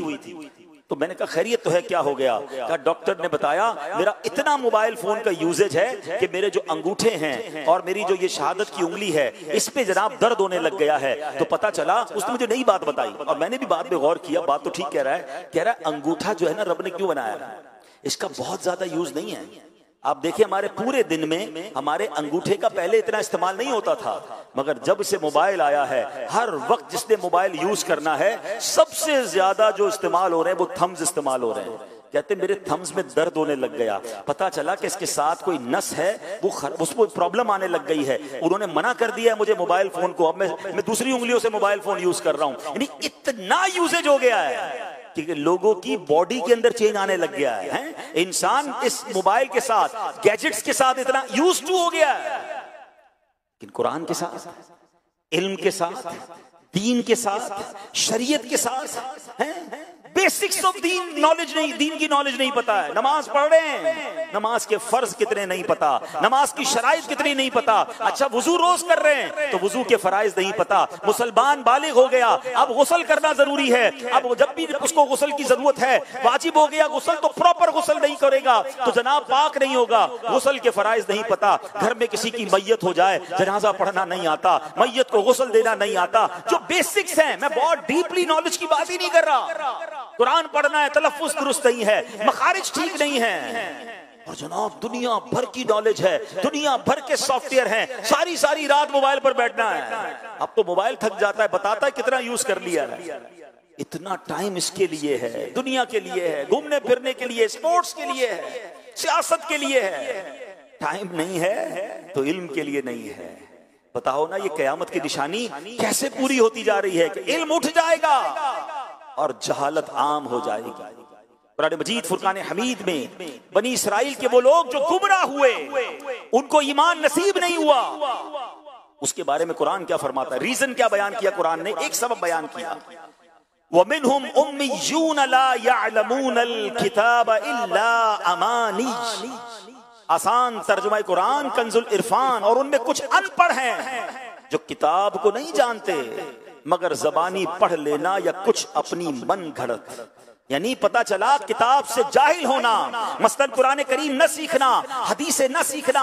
तो मैंने कहा खैरियत तो है, क्या हो गया? कहा डॉक्टर ने बताया मेरा इतना मोबाइल फोन का यूजेज है कि मेरे जो अंगूठे हैं और मेरी जो ये शहादत की उंगली है, इस पे जनाब दर्द होने लग गया है। तो पता चला, उसने मुझे नई बात बताई और मैंने भी बात पे गौर किया। बात तो ठीक कह रहा है, अंगूठा जो है ना रब ने क्यों बनाया, इसका बहुत ज्यादा यूज नहीं है। आप देखिए हमारे पूरे दिन में हमारे अंगूठे का पहले इतना इस्तेमाल नहीं होता था, मगर जब से मोबाइल आया है, हर वक्त जिसने मोबाइल यूज करना है, सबसे ज्यादा जो इस्तेमाल हो रहे हैं वो थम्स इस्तेमाल हो रहे हैं। कहते मेरे थम्स में दर्द होने लग गया, पता चला कि इसके साथ कोई नस है, वो उसको प्रॉब्लम आने लग गई है। उन्होंने मना कर दिया है मुझे मोबाइल फोन को, अब मैं दूसरी उंगलियों से मोबाइल फोन यूज कर रहा हूं। यानी इतना यूजेज हो गया है कि लोगों की बॉडी के अंदर चेंज आने लग गया है। इंसान इस मोबाइल के साथ, गैजेट्स के साथ इतना यूज्ड टू हो गया है लेकिन कुरान के साथ, इल्म के साथ, दीन के साथ, शरीयत के साथ, हैं बेसिक्स ऑफ दीन नॉलेज नहीं, दीन की नॉलेज नहीं पता है। नमाज पढ़ रहे हैं, नमाज के फर्ज कितने नहीं पता, नमाज की शराइत कितनी नहीं पता। अच्छा वुजू रोज कर रहे हैं तो वुजू के फराइज नहीं पता। मुसलमान बालिग हो गया, अब गुस्ल करना जरूरी है, अब जब भी उसको गुस्ल की जरूरत है, वाजिब हो गया गुस्ल, तो प्रॉपर गुस्ल नहीं करेगा तो जनाब पाक नहीं होगा। गुस्ल के फराइज नहीं पता। घर में किसी की मैयत हो जाए, जनाजा पढ़ना नहीं आता, मैयत को गुस्ल देना नहीं आता, जो बेसिक्स हैं। मैं बहुत डीपली नॉलेज की बात ही नहीं कर रहा। कुरान पढ़ना है, तलफ्फुज़ दुरुस्त नहीं है, मखारिज ठीक नहीं है, और जनाब दुनिया भर की नॉलेज है, दुनिया भर के सॉफ्टवेयर हैं, सारी सारी रात मोबाइल पर बैठना है। अब तो मोबाइल थक जाता है, बताता है कितना यूज कर लिया है। इतना टाइम इसके लिए है, दुनिया के लिए है, घूमने फिरने के लिए, स्पोर्ट्स के लिए है, सियासत के लिए है। टाइम नहीं है तो इल्म के लिए नहीं है। बताओ ना, ये कयामत की निशानी कैसे पूरी होती जा रही है कि इल्म उठ जाएगा और जहालत आम हो जाएगी। कुरान मजीद फुरकान हमीद में बनी इसराइल के वो लोग जो गुमराह हुए, उनको ईमान नसीब नहीं हुआ, उसके बारे में कुरान क्या फरमाता है, रीजन क्या बयान किया कुरान ने? एक सबब बयान किया, वमिनहुम उम्मियून ला यअलमूनल किताब इल्ला अमानी। आसान तर्जुमा कुरान कंजुल इरफान। और उनमें कुछ अनपढ़ हैं जो किताब को नहीं जानते मगर जबानी पढ़ लेना या कुछ अपनी मन घड़त, यानी पता चला किताब से जाहिल होना, मसलन कुरान करीम न सीखना, हदीसें न सीखना,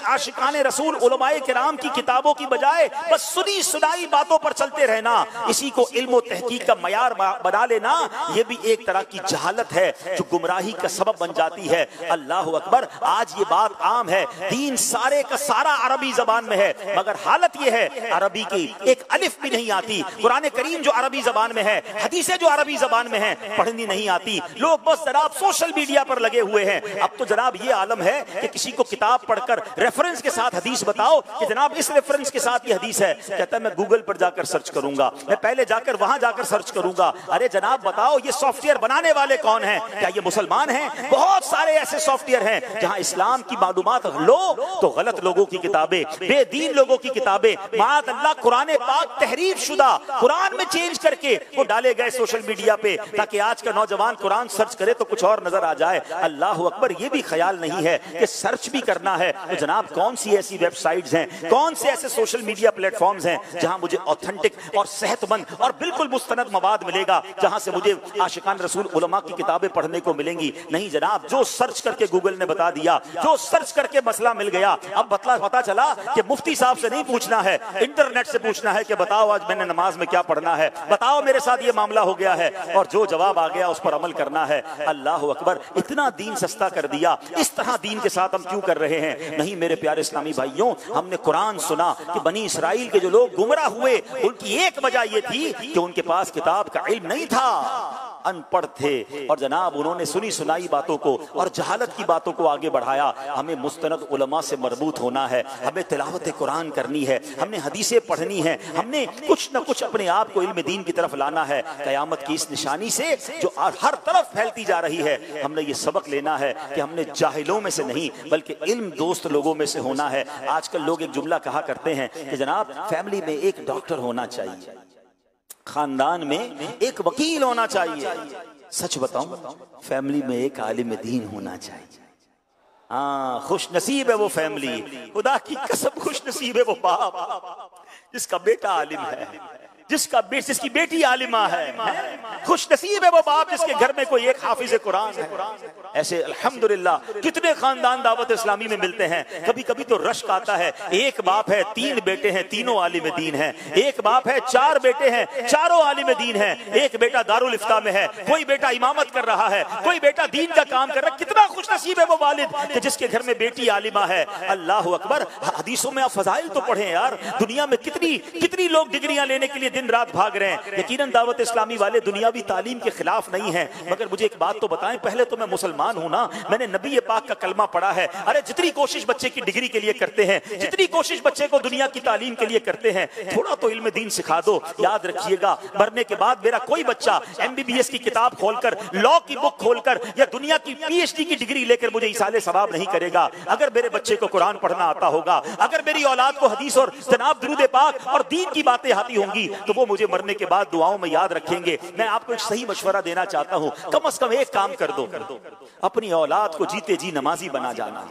आशिकाने रसूल उलमाए किराम की किताबों की बजाय बस सुनी सुनाई बातों पर चलते रहना, इसी को इल्म और तहकीक का मयार बना लेना, यह भी एक तरह की जहालत है जो गुमराही का सबब बन जाती है। अल्लाह अकबर। आज ये बात आम है, दीन सारे का सारा अरबी जबान में है, मगर हालत यह है अरबी की एक अलिफ भी नहीं आती। कुरान करीम जो अरबी जबान में है, हदीसें जो अरबी जबान में है, पढ़नी नहीं आती। लोग बस जनाब सोशल मीडिया पर लगे हुए हैं। अब तो जनाब ये आलम है कि किसी को किताब पढ़कर रेफरेंस के साथ हदीस बताओ कि जनाब इस रेफरेंस के साथ ये हदीस है, कहता है मैं गूगल पर जाकर सर्च करूंगा, मैं पहले जाकर वहां जाकर सर्च करूंगा। अरे जनाब बताओ ये सॉफ्टवेयर बनाने वाले कौन हैं? क्या ये मुसलमान हैं? बहुत सारे ऐसे सॉफ्टवेयर हैं जहां इस्लाम की मालूमात लो तो गलत लोगों की किताबें, बेदीन लोगों की किताबें, मात अल्लाह कुरान पाक तहरीफ शुदा कुरान में चेंज करके वो डाले गए सोशल मीडिया पे, ताकि आज का नौजवान कुरान सर्च करे तो कुछ और नजर आ जाए। अल्लाह अकबर। ये भी ख्याल नहीं है कि सर्च भी करना है तो जनाब कौन सी ऐसी वेबसाइट्स हैं, कौन से ऐसे सोशल मीडिया प्लेटफॉर्म्स हैं जहां मुझे ऑथेंटिक और सेहतमंद और बिल्कुल मुस्तनद मवाद मिलेगा, जहां से मुझे आशिकान रसूल उलमा की किताबें पढ़ने को मिलेंगी। नहीं जनाब, जो सर्च करके गूगल ने बता दिया, जो सर्च करके मसला मिल गया। अब पता चला कि मुफ्ती साहब से नहीं पूछना है, इंटरनेट से पूछना है कि बताओ आज मैंने नमाज में क्या पढ़ना है, बताओ मेरे साथ ये मामला हो गया है, और जो जवाब आ गया उस पर अमल करना है। अल्लाह अकबर। इतना दीन सस्ता कर दिया, इस तरह दीन के साथ हम क्यों कर रहे हैं? नहीं मेरे प्यारे इस्लामी भाइयों, हमने कुरान सुना कि बनी इसराइल के जो लोग गुमराह हुए, उनकी एक वजह यह थी कि उनके पास किताब का इल्म नहीं था, अनपढ़ थे, और जनाब उन्होंने सुनी सुनाई बातों को और जहालत की बातों को आगे बढ़ाया। हमें मुस्तनद उलमा से मरबूत होना है, हमें तिलावत कुरान करनी है, हमने हदीसें पढ़नी है, हमने कुछ न कुछ अपने आप को इल्म दीन की तरफ लाना है। कयामत की इस निशानी से जो हर तरफ फैलती जा रही है, हमने ये सबक लेना है कि हमने जाहिलों में से नहीं बल्कि इल्म दोस्त लोगों में से होना है। आजकल लोग एक जुमला कहा करते हैं कि जनाब फैमिली में एक डॉक्टर होना चाहिए, खानदान में एक वकील होना चाहिए। सच बताऊं, फैमिली में एक आलिम दीन होना चाहिए। हाँ, खुश नसीब है वो फैमिली, खुदा की कसम खुश नसीब है वो बाप जिसका बेटा आलिम है, जिसकी बेटी आलिमा है। खुश नसीब है वो बाप जिसके घर में कोई एक हाफिज कुरान है। ऐसे अल्हम्दुलिल्लाह कितने खानदान दावत इस्लामी में मिलते हैं। कभी कभी तो रश्क आता है, एक बाप है, 3 बेटे हैं, तीनों आलिम दीन हैं। एक बाप है, 4 बेटे हैं, चारों आलिम दीन हैं। एक बेटा दारुल इफ्ता में है, कोई बेटा इमामत कर रहा है, कोई बेटा दीन का काम कर रहा है। कितना खुश नसीब है वो वालिद कि जिसके घर में बेटी आलिमा है। अल्लाह अकबर। हदीसों में आप फजाइल तो पढ़ें यार, दुनिया में कितनी लोग डिग्रियां लेने के लिए दिन रात भाग रहे हैं। यकीनन दावत इस्लामी वाले दुनियावी तालीम के खिलाफ नहीं है, मगर मुझे एक बात तो बताएं, पहले तो मैं मुसलमान हूं ना, मैंने नबी पाक का कलमा पढ़ा है। अरे जितनी कोशिश बच्चे की डिग्री के लिए करते हैं, जितनी कोशिश बच्चे को दुनिया की तालीम के लिए करते हैं, थोड़ा तो इल्म दीन सिखा दो। याद रखिएगा, मरने के बाद मेरा कोई बच्चा MBBS की किताब खोलकर, लॉ की बुक खोलकर या दुनिया की PhD की डिग्री लेकर मुझे इसाले सवाब नहीं करेगा। अगर मेरे बच्चे को कुरान पढ़ना आता होगा, अगर मेरी औलाद को हदीस और जनाब दुरूद पाक और दीन की बातें आती होंगी, तो वो मुझे मरने के बाद दुआओं में याद रखेंगे। मैं आपको एक सही मशवरा देना चाहता हूं, कम से कम एक काम कर दो, अपनी औलाद को जीते जी नमाजी बना जाना।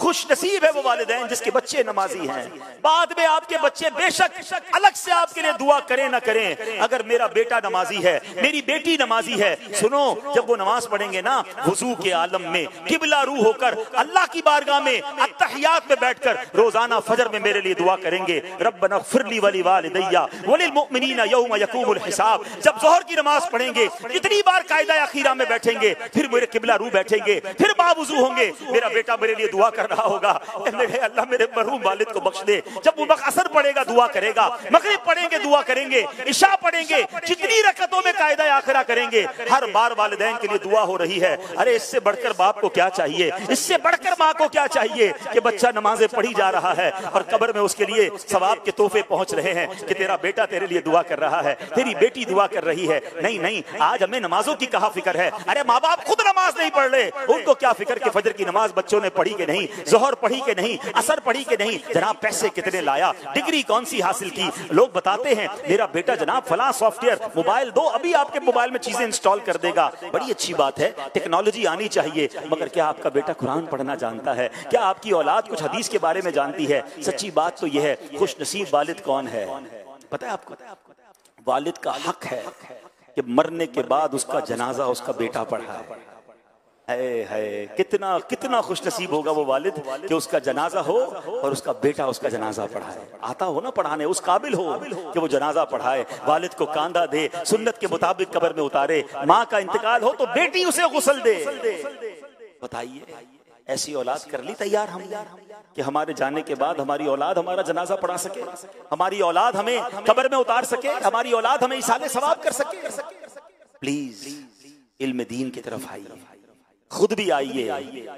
खुश नसीब है वो वालिदैन जिसके बच्चे नमाजी हैं। बाद में आपके बच्चे बेशक अलग से आपके लिए दुआ करें ना करें, अगर मेरा बेटा नमाजी है, मेरी बेटी नमाजी है, सुनो, जब वो नमाज पढ़ेंगे ना, वुजू के आलम में किबला रू होकर अल्लाह की बारगाह में अत्तहियात में बैठकर रोजाना फजर में मेरे लिए दुआ करेंगे, रब्बना ग़फ़िरली वली वालिदैया वलिल मुअमिनीना यौम यक़ूमुल हिसाब। जब जोहर की नमाज पढ़ेंगे, कितनी बार कायदा अखीरा में बैठेंगे, फिर मेरे किबला रू बैठेंगे, फिर बावुजू होंगे, मेरा बेटा मेरे लिए दुआ कर रहा होगा, अल्लाह मेरे मरहूम वालिद को बख्श दे। जब वो असर पड़ेगा दुआ करेगा, मगरिब पढ़ेंगे दुआ करेंगे, इशा पढ़ेंगे, जितनी रकतों में कायदा आखिरा करेंगे, हर बार वालिदैन के लिए दुआ हो रही है। अरे इससे बढ़कर बाप को क्या चाहिए, इससे बढ़कर माँ को क्या चाहिए कि बच्चा नमाजें पढ़ी जा रहा है और कब्र में उसके लिए सवाब के तोहफे पहुंच रहे हैं कि तेरा बेटा तेरे लिए दुआ कर रहा है, तेरी बेटी दुआ कर रही है। नहीं नहीं, आज हमें नमाजों की कहाँ फिक्र है। अरे माँ बाप खुद नमाज नहीं पढ़ रहे, उनको क्या फिक्र कि फजर की नमाज बच्चों ने पढ़ी कि नहीं, जोहर पढ़ी के नहीं, असर पढ़ी के नहीं, जनाब पैसे कितने लाया, डिग्री कौन सी हासिल की। लोग बताते हैं मेरा बेटा जनाब फला सॉफ्टवेयर मोबाइल दो, अभी आपके मोबाइल में चीजें इंस्टॉल कर देगा। बड़ी अच्छी बात है, टेक्नोलॉजी आनी चाहिए, मगर क्या आपका बेटा कुरान पढ़ना जानता है? क्या आपकी औलाद कुछ हदीस के बारे में जानती है? सच्ची बात तो यह है, खुश नसीब वालिद कौन है पता है आपको? वालिद का हक है कि मरने के बाद उसका जनाजा उसका बेटा पढ़ाए। है कितना कितना खुश नसीब होगा वो वालिद कि उसका जनाजा हो और उसका बेटा उसका जनाजा पढ़ाए। आता हो ना पढ़ाने, उस काबिल हो कि वो जनाजा पढ़ाए, वालिद को कांधा दे, सुन्नत के मुताबिक कब्र में उतारे, माँ का इंतकाल हो तो बेटी उसे गुस्ल दे। बताइए ऐसी औलाद कर ली तैयार हम कि हमारे जाने के बाद हमारी औलाद हमारा जनाजा पढ़ा सके, हमारी औलाद हमें कब्र में उतार सके, हमारी औलाद हमें इसाले सवाब कर सके। प्लीज इल्म दीन की तरफ आइए, खुद भी आइए,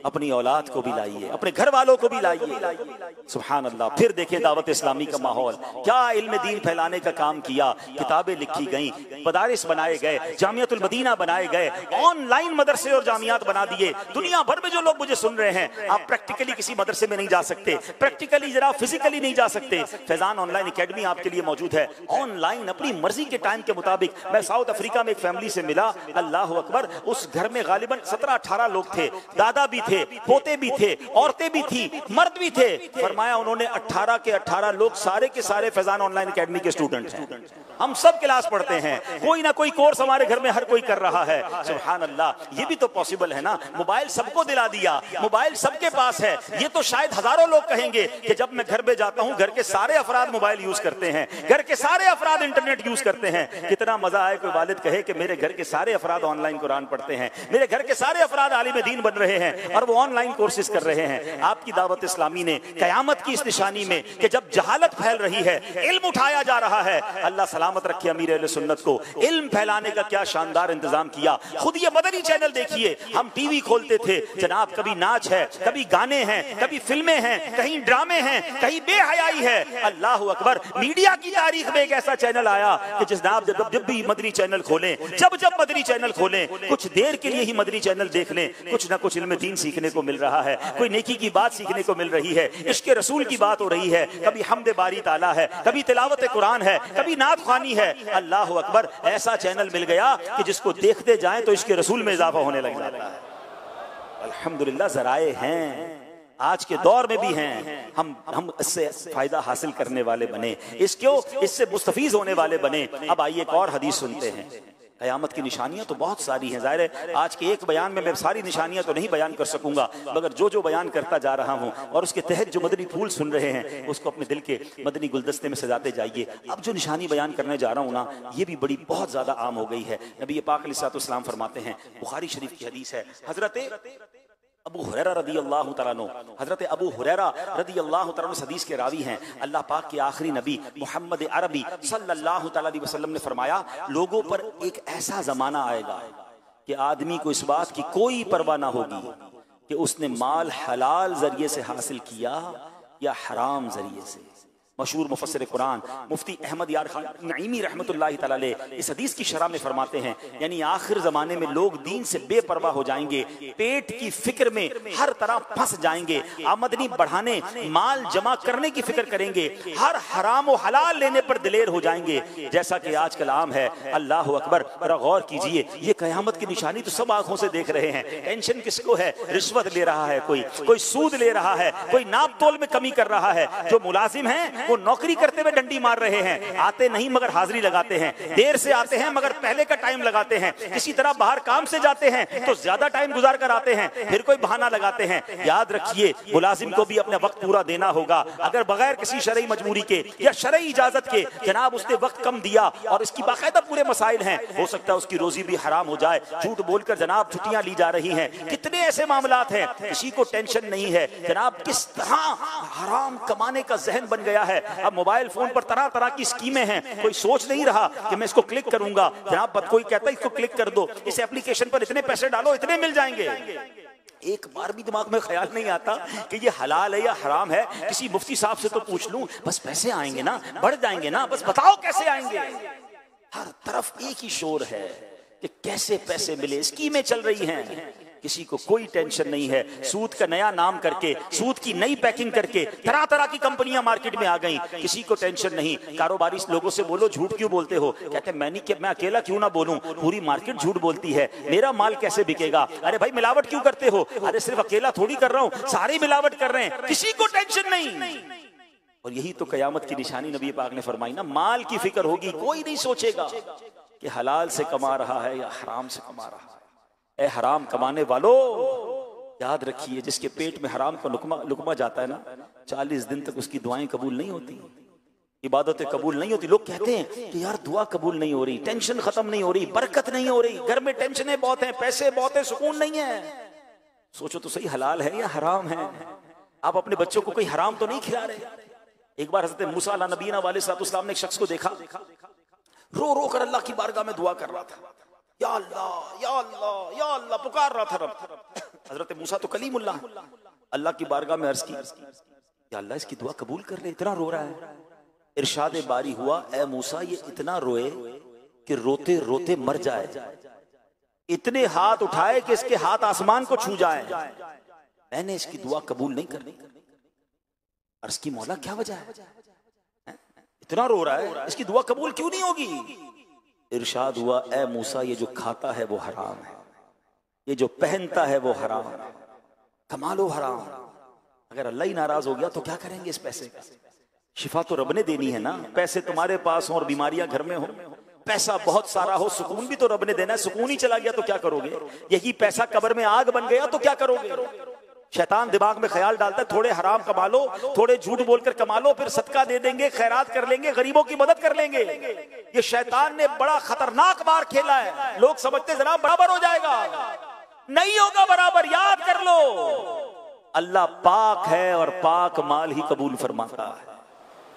अपनी औलाद को भी लाइए, अपने घर वालों को भी लाइए। सुभान अल्लाह। फिर देखें दावत इस्लामी का माहौल, क्या इल्म दीन फैलाने का काम किया, किताबें लिखी गई, मदारिस बनाए गए, जामियातुल मदीना बनाए गए, ऑनलाइन मदरसे और जामियात बना दिए। दुनिया भर में जो लोग मुझे सुन रहे हैं, आप प्रैक्टिकली किसी मदरसे में नहीं जा सकते, प्रैक्टिकली जरा फिजिकली नहीं जा सकते, फैजान ऑनलाइन एकेडमी आपके लिए मौजूद है। ऑनलाइन अपनी मर्जी के टाइम के मुताबिक। मैं साउथ अफ्रीका में एक फैमिली से मिला, अल्लाह अकबर, उस घर में गालिबन 17-18 लोग थे, दादा भी थे, पोते भी थे, औरतें भी थी, मर्द भी थे। फरमाया उन्होंने 18 के 18 लोग सारे के सारे फैजान ऑनलाइन एकेडमी के स्टूडेंट हैं। हम सब क्लास पढ़ते हैं, कोई ना कोई कोर्स हमारे घर में हर कोई कर रहा है। सुभान अल्लाह। ये भी तो पॉसिबल है ना, मोबाइल सबको दिला दिया, मोबाइल सबके पास है। ये तो शायद हजारों लोग कहेंगे कि जब मैं घर में जाता हूं घर के सारे अफराद मोबाइल यूज करते हैं, घर के सारे अफराद इंटरनेट यूज करते हैं। कितना मजा आए कोई वालिद कहे कि मेरे घर के सारे अफराद ऑनलाइन कुरान पढ़ते हैं, मेरे घर के सारे अफराद आलिम दीन बन रहे हैं और वो ऑनलाइन कोर्सेज कर रहे हैं। आपकी दावत इस्लामी ने कयामत की इस निशानी में कि जब जहालत फैल रही है, इल्म उठाया जा रहा है, अल्लाह सलामत रखे अमीर अहले सुन्नत को, इल्म फैलाने का क्या शानदार इंतजाम किया। खुद ये मदनी चैनल देखिए, हम टीवी खोलते थे जनाब, कभी नाच है, कभी गाने हैं, कभी फिल्में हैं, कहीं ड्रामे हैं, कहीं बेहयाई है। अल्लाह अकबर। मीडिया की तारीख में एक ऐसा चैनल आया कि जनाब जब भी मदनी चैनल खोलें, जब मदनी चैनल खोलें, कुछ देर के लिए ही मदनी चैनल देख लें, कुछ ना कुछ इल्म दीन सीखने को मिल रहा है, कोई नेकी की बात सीखने को मिल रही है, इश्क रसूल की बात हो रही है, कभी हमद बारी ताला है, कभी तिलावत कुरान है, कभी नात ख़्वानी है। अल्लाह अकबर। ऐसा चैनल मिल गया कि जिसको देखते जाएं तो इश्क रसूल में इजाफा होने लग जाता है। अल्हम्दुलिल्लाह ज़राए हैं, आज के दौर में भी हैं। हम इससे फायदा हासिल करने वाले बने, इससे मुस्तफीज होने वाले बने। अब आइए एक और हदीस सुनते हैं। क़यामत की निशानियां तो बहुत सारी हैं, ज़ाहिर है आज के एक बयान में मैं सारी निशानियां तो नहीं बयान कर सकूंगा, मगर जो बयान करता जा रहा हूं और उसके तहत जो मदनी फूल सुन रहे हैं उसको अपने दिल के मदनी गुलदस्ते में सजाते जाइए। अब जो निशानी बयान करने जा रहा हूं ना, ये भी बड़ी बहुत ज़्यादा आम हो गई है। नबी पाक अलैहिस्सलाम फरमाते हैं, बुखारी शरीफ की हदीस है, हज़रत अबू हुरैरा रदी अल्लाह तआला अन्हु, हजरत अबू हुरैरा रदी अल्लाह तआला अन्हु हदीस के रावी हैं। अल्लाह पाक के आखिरी नबी मोहम्मद अरबी सल्लल्लाहु तआला अलैहि वसल्लम ने फरमाया, लोगों पर एक ऐसा जमाना आएगा कि आदमी को इस बात की कोई परवाह ना होगी कि उसने माल हलाल जरिए से हासिल किया या हराम जरिए से। मशहूर मुफस्सिर कुरान मुफ्ती अहमद यार खान नईमी रहमतुल्लाहि तआला अलैह इस हदीस की शरह में फरमाते हैं, यानी आखिर जमाने में लोग दीन से बेपरवाह हो जाएंगे, पेट की फिक्र में हर तरह फंस जाएंगे, आमदनी बढ़ाने माल जमा करने की फिक्र करेंगे, हर हराम और हलाल लेने पर दिलेर हो जाएंगे, जैसा कि आजकल आम है। अल्लाह अकबर, बड़ा गौर कीजिए, ये कयामत की निशानी तो सब आंखों से देख रहे हैं। टेंशन किसको है? रिश्वत ले रहा है कोई सूद ले रहा है, कोई नाप तोल में कमी कर रहा है। जो मुलाजिम है वो नौकरी करते हुए डंडी मार रहे हैं, आते नहीं मगर हाजिरी लगाते हैं, देर से आते हैं मगर पहले का टाइम लगाते हैं, किसी तरह बाहर काम से जाते हैं तो ज्यादा टाइम गुजार कर आते हैं, फिर कोई बहाना लगाते हैं। याद रखिए, मुलाजिम को भी अपना वक्त पूरा देना होगा। अगर बगैर किसी शरई मजबूरी के या शरई इजाजत के जनाब उसने वक्त कम दिया और इसकी बाकायदा पूरे मसाइल हैं, हो सकता है उसकी रोजी भी हराम हो जाए, झूठ बोलकर जनाब छुट्टियां ली जा रही हैं। कितने ऐसे मामलात हैं, किसी को टेंशन नहीं है जनाब, किस तरह हराम कमाने का जहन बन गया है। अब मोबाइल फोन पर तरह तरह की स्कीमें हैं, कोई सोच नहीं रहा कि मैं इसको क्लिक करूंगा, जनाब कोई कहता है इसको क्लिक कर दो, इस एप्लीकेशन पर इतने पैसे डालो, इतने मिल जाएंगे। एक बार भी दिमाग में ख्याल नहीं आता कि ये हलाल है या हराम है। किसी मुफ्ती साहब से तो पूछ लूं, बस पैसे आएंगे ना, बढ़ जाएंगे ना, बस बताओ कैसे आएंगे। हर तरफ एक ही शोर है कि कैसे पैसे मिले, स्कीमें चल रही हैं, किसी को कोई टेंशन नहीं है। सूद का नया नाम करके, सूद की नई पैकिंग करके तरह तरह की कंपनियां मार्केट में आ गई, किसी को टेंशन नहीं। कारोबारी लोगों से बोलो झूठ क्यों बोलते हो, कहते मैं अकेला क्यों ना बोलूं, पूरी मार्केट झूठ बोलती है, मेरा माल कैसे बिकेगा। अरे भाई मिलावट क्यों करते हो, अरे सिर्फ अकेला थोड़ी कर रहा हूं, सारी मिलावट कर रहे हैं, किसी को टेंशन नहीं। और यही तो कयामत की निशानी नबी पाक ने फरमाई ना, माल की फिक्र होगी, कोई नहीं सोचेगा कि हलाल से कमा रहा है या हराम से कमा रहा है। ए हराम कमाने वालों, याद रखिए, जिसके पेट में हराम का लुकमा जाता है ना, 40 दिन तक उसकी दुआएं कबूल नहीं होती, इबादतें कबूल नहीं होती। लोग कहते हैं कि यार दुआ कबूल नहीं हो रही, टेंशन खत्म नहीं हो रही, बरकत नहीं हो रही, घर में टेंशनें बहुत हैं, पैसे बहुत हैं, सुकून नहीं है। सोचो तो सही, हलाल है या हराम है? आप अपने बच्चों को कोई हराम तो नहीं खिला रहे। एक बार हज़रत मूसा अलैहि नबीना वालेकुम ने एक शख्स को देखा, रो रो कर अल्लाह की बारगाह में दुआ कर रहा था, या अल्लाह या अल्लाह या अल्लाह पुकार रहा था रब। हजरत मूसा तो कलीमुल्लाह, अल्लाह की बारगाह में अर्ज की, या अल्लाह इसकी दुआ कबूल कर ले, इतना रो रहा है। इरशाद बारी हुआ, ए मूसा ये इतना रोए कि रोते रोते मर जाए, इतने हाथ उठाए कि इसके हाथ आसमान को छू जाए, मैंने इसकी दुआ कबूल नहीं करनी। अर्ज की, मौला क्या वजह है, इतना रो रहा है, इसकी दुआ कबूल क्यों नहीं होगी? इरशाद हुआ, ए मूसा ये जो खाता है वो हराम है, ये जो पहनता है वो हराम है, कमा लो हराम। अगर अल्लाह ही नाराज हो गया तो क्या करेंगे इस पैसे का? शिफा तो रब ने देनी है ना। पैसे तुम्हारे पास हो और बीमारियां घर में हो, पैसा बहुत सारा हो, सुकून भी तो रब ने देना है, सुकून ही चला गया तो क्या करोगे? यही पैसा कब्र में आग बन गया तो क्या करोगे? शैतान दिमाग में ख्याल डालता है, थोड़े हराम कमा लो, थोड़े झूठ बोलकर कमा लो, फिर सदका दे देंगे, खैरात कर लेंगे, गरीबों की मदद कर लेंगे। ये शैतान ने बड़ा खतरनाक बार खेला है। लोग समझते जनाब बराबर हो जाएगा, नहीं होगा बराबर। याद कर लो, अल्लाह पाक है और पाक माल ही कबूल फरमाता है,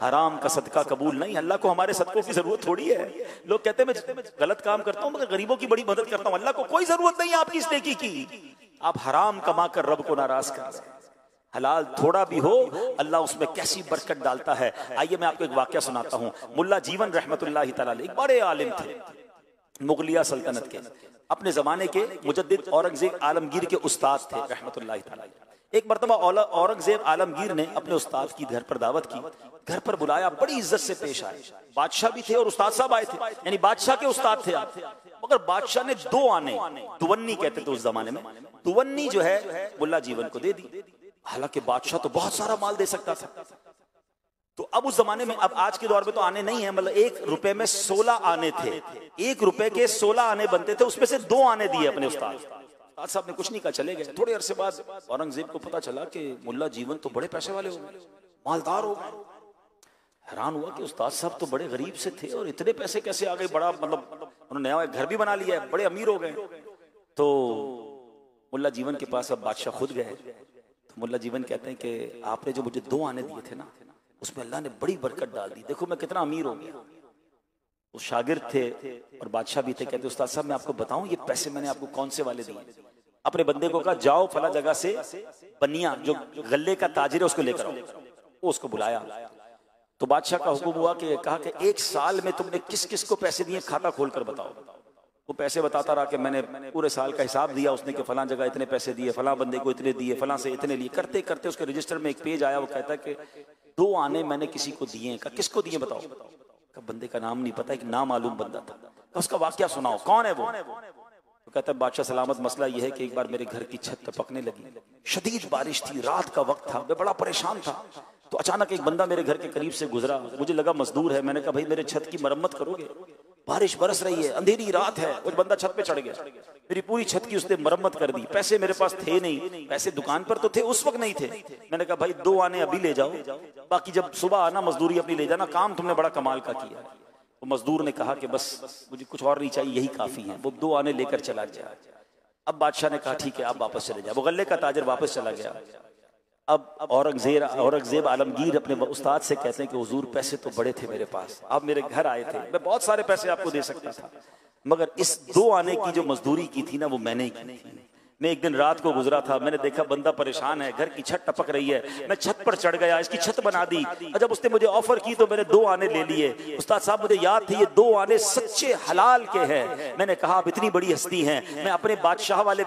हराम का सदका कबूल नहीं। अल्लाह को हमारे सदकों की जरूरत थोड़ी है। लोग कहते हैं मैं गलत काम करता हूं मगर गरीबों की बड़ी मदद करता हूं। अल्लाह को कोई जरूरत नहीं है आपकी इस नेकी की। आप हराम कमा कर रब को नाराज कर रहे हैं। हलाल थोड़ा भी हो, अल्लाह उसमें कैसी बरकत डालता है। आइए मैं आपको एक वाकया सुनाता हूं। मुल्ला जीवन रहमतुल्लाहि तआला अलैह एक बड़े आलिम थे, मुगलिया सल्तनत के, अपने जमाने के मुजद्दिद औरंगजेब आलमगीर के उस्ताद थे रहमतुल्लाहि तआला अलैह। एक मरतबा औरंगजेब आलमगीर ने अपने उस्ताद की घर पर दावत की, घर पर बुलाया, बड़ी इज्जत से पेश आए। बादशाह भी थे और उस्ताद साहब आए थे, यानी बादशाह के उस्ताद थे आप। मगर बादशाह ने 2 आने, दुवन्नी कहते थे उस जमाने में, दुवन्नी जो है मुल्ला जीवन को दे दी। हालांकि बादशाह तो बहुत सारा माल दे सकता था। तो अब उस जमाने में, अब आज के दौर में तो आने नहीं है, मतलब 1 रुपए में 16 आने थे, 1 रुपए के 16 आने बनते थे, उसमें से 2 आने दिए अपने उस्ताद साहब ने। कुछ नहीं कहा, चले गए। थोड़े अरसे बाद औरंगजेब को पता चला कि मुल्ला जीवन तो बड़े पैसे वाले हो गए, मालदार हो गए। हैरान हुआ कि उस्ताद साहब तो बड़े गरीब से थे और इतने पैसे कैसे आ गए, बड़ा मतलब उन्होंने नया घर भी बना लिया है, बड़े अमीर हो गए। तो मुल्ला जीवन के पास अब बादशाह खुद गए तो मुल्ला जीवन कहते हैं कि आपने जो मुझे 2 आने दिए थे ना, उसमें अल्लाह ने बड़ी बरकत डाल दी, देखो मैं कितना अमीर हो गया। वो शागिर्द थे और बादशाह भी थे, कहते उस्ताद साहब मैं आपको बताऊं ये पैसे मैंने आपको कौन से वाले दिए। अपने बंदे को कहा जाओ फला जगह से बनिया जो गल्ले का ताजिर है उसको लेकर आओ। वो उसको बुलाया तो बादशाह का हुक्म हुआ कि कहा कि 1 साल में तुमने किस किस को पैसे दिए खाता खोलकर बताओ। वो पैसे बताता रहा कि मैंने पूरे साल का हिसाब दिया, उसने कि फलां जगह इतने पैसे दिए, फलां बंदे को इतने दिए, फलां से इतने लिए। करते करते उसके रजिस्टर में एक पेज आया, वो कहता है कि 2 आने मैंने किसी को दिए। का किसको दिए बताओ? का बंदे का नाम नहीं पता, एक नामालूम बंदा था। तो उसका वाकया सुनाओ, कौन है वो? तो कहता है बादशाह सलामत मसला ये है कि एक बार मेरे घर की छत टपकने लगी, शदीद बारिश थी, रात का वक्त था, मैं बड़ा परेशान था। तो अचानक एक बंदा मेरे घर के करीब से गुजरा, मुझे लगा मजदूर है। मैंने कहा भाई मेरे छत की मरम्मत करोगे? बारिश बरस रही है, अंधेरी रात है। वो बंदा छत पे चढ़ गया, मेरी पूरी छत की उसने मरम्मत कर दी। पैसे मेरे पास थे नहीं, पैसे दुकान पर तो थे, उस वक्त नहीं थे। मैंने कहा भाई 2 आने अभी ले जाओ, बाकी जब सुबह आना मजदूरी अपनी ले जाना, काम तुमने बड़ा कमाल का किया। वो मजदूर ने कहा कि बस मुझे कुछ और नहीं चाहिए, यही काफी है। वो 2 आने लेकर चला गया। अब बादशाह ने कहा ठीक है आप वापस चले जाओ। वो गल्ले का ताजर वापस चला गया। अब औरंगजेब आलमगीर अपने उस्ताद से कहते हैं कि हुजूर पैसे तो बड़े थे मेरे पास, आप मेरे घर आए थे, मैं बहुत सारे पैसे आपको दे सकता था, मगर इस 2 आने की जो मजदूरी की थी ना वो मैंने ही की थी। मैं एक दिन रात को गुजरा था, मैंने देखा बंदा परेशान है, घर की छत टपक रही है, मैं छत पर चढ़ गया, इसकी छत बना दी। और जब उसने मुझे ऑफर की तो मैंने 2 आने ले लिए। उस्ताद साहब मुझे याद थे ये 2 आने सच्चे हलाल के हैं। मैंने कहा आप इतनी बड़ी हस्ती हैं, मैं अपने बादशाह वाले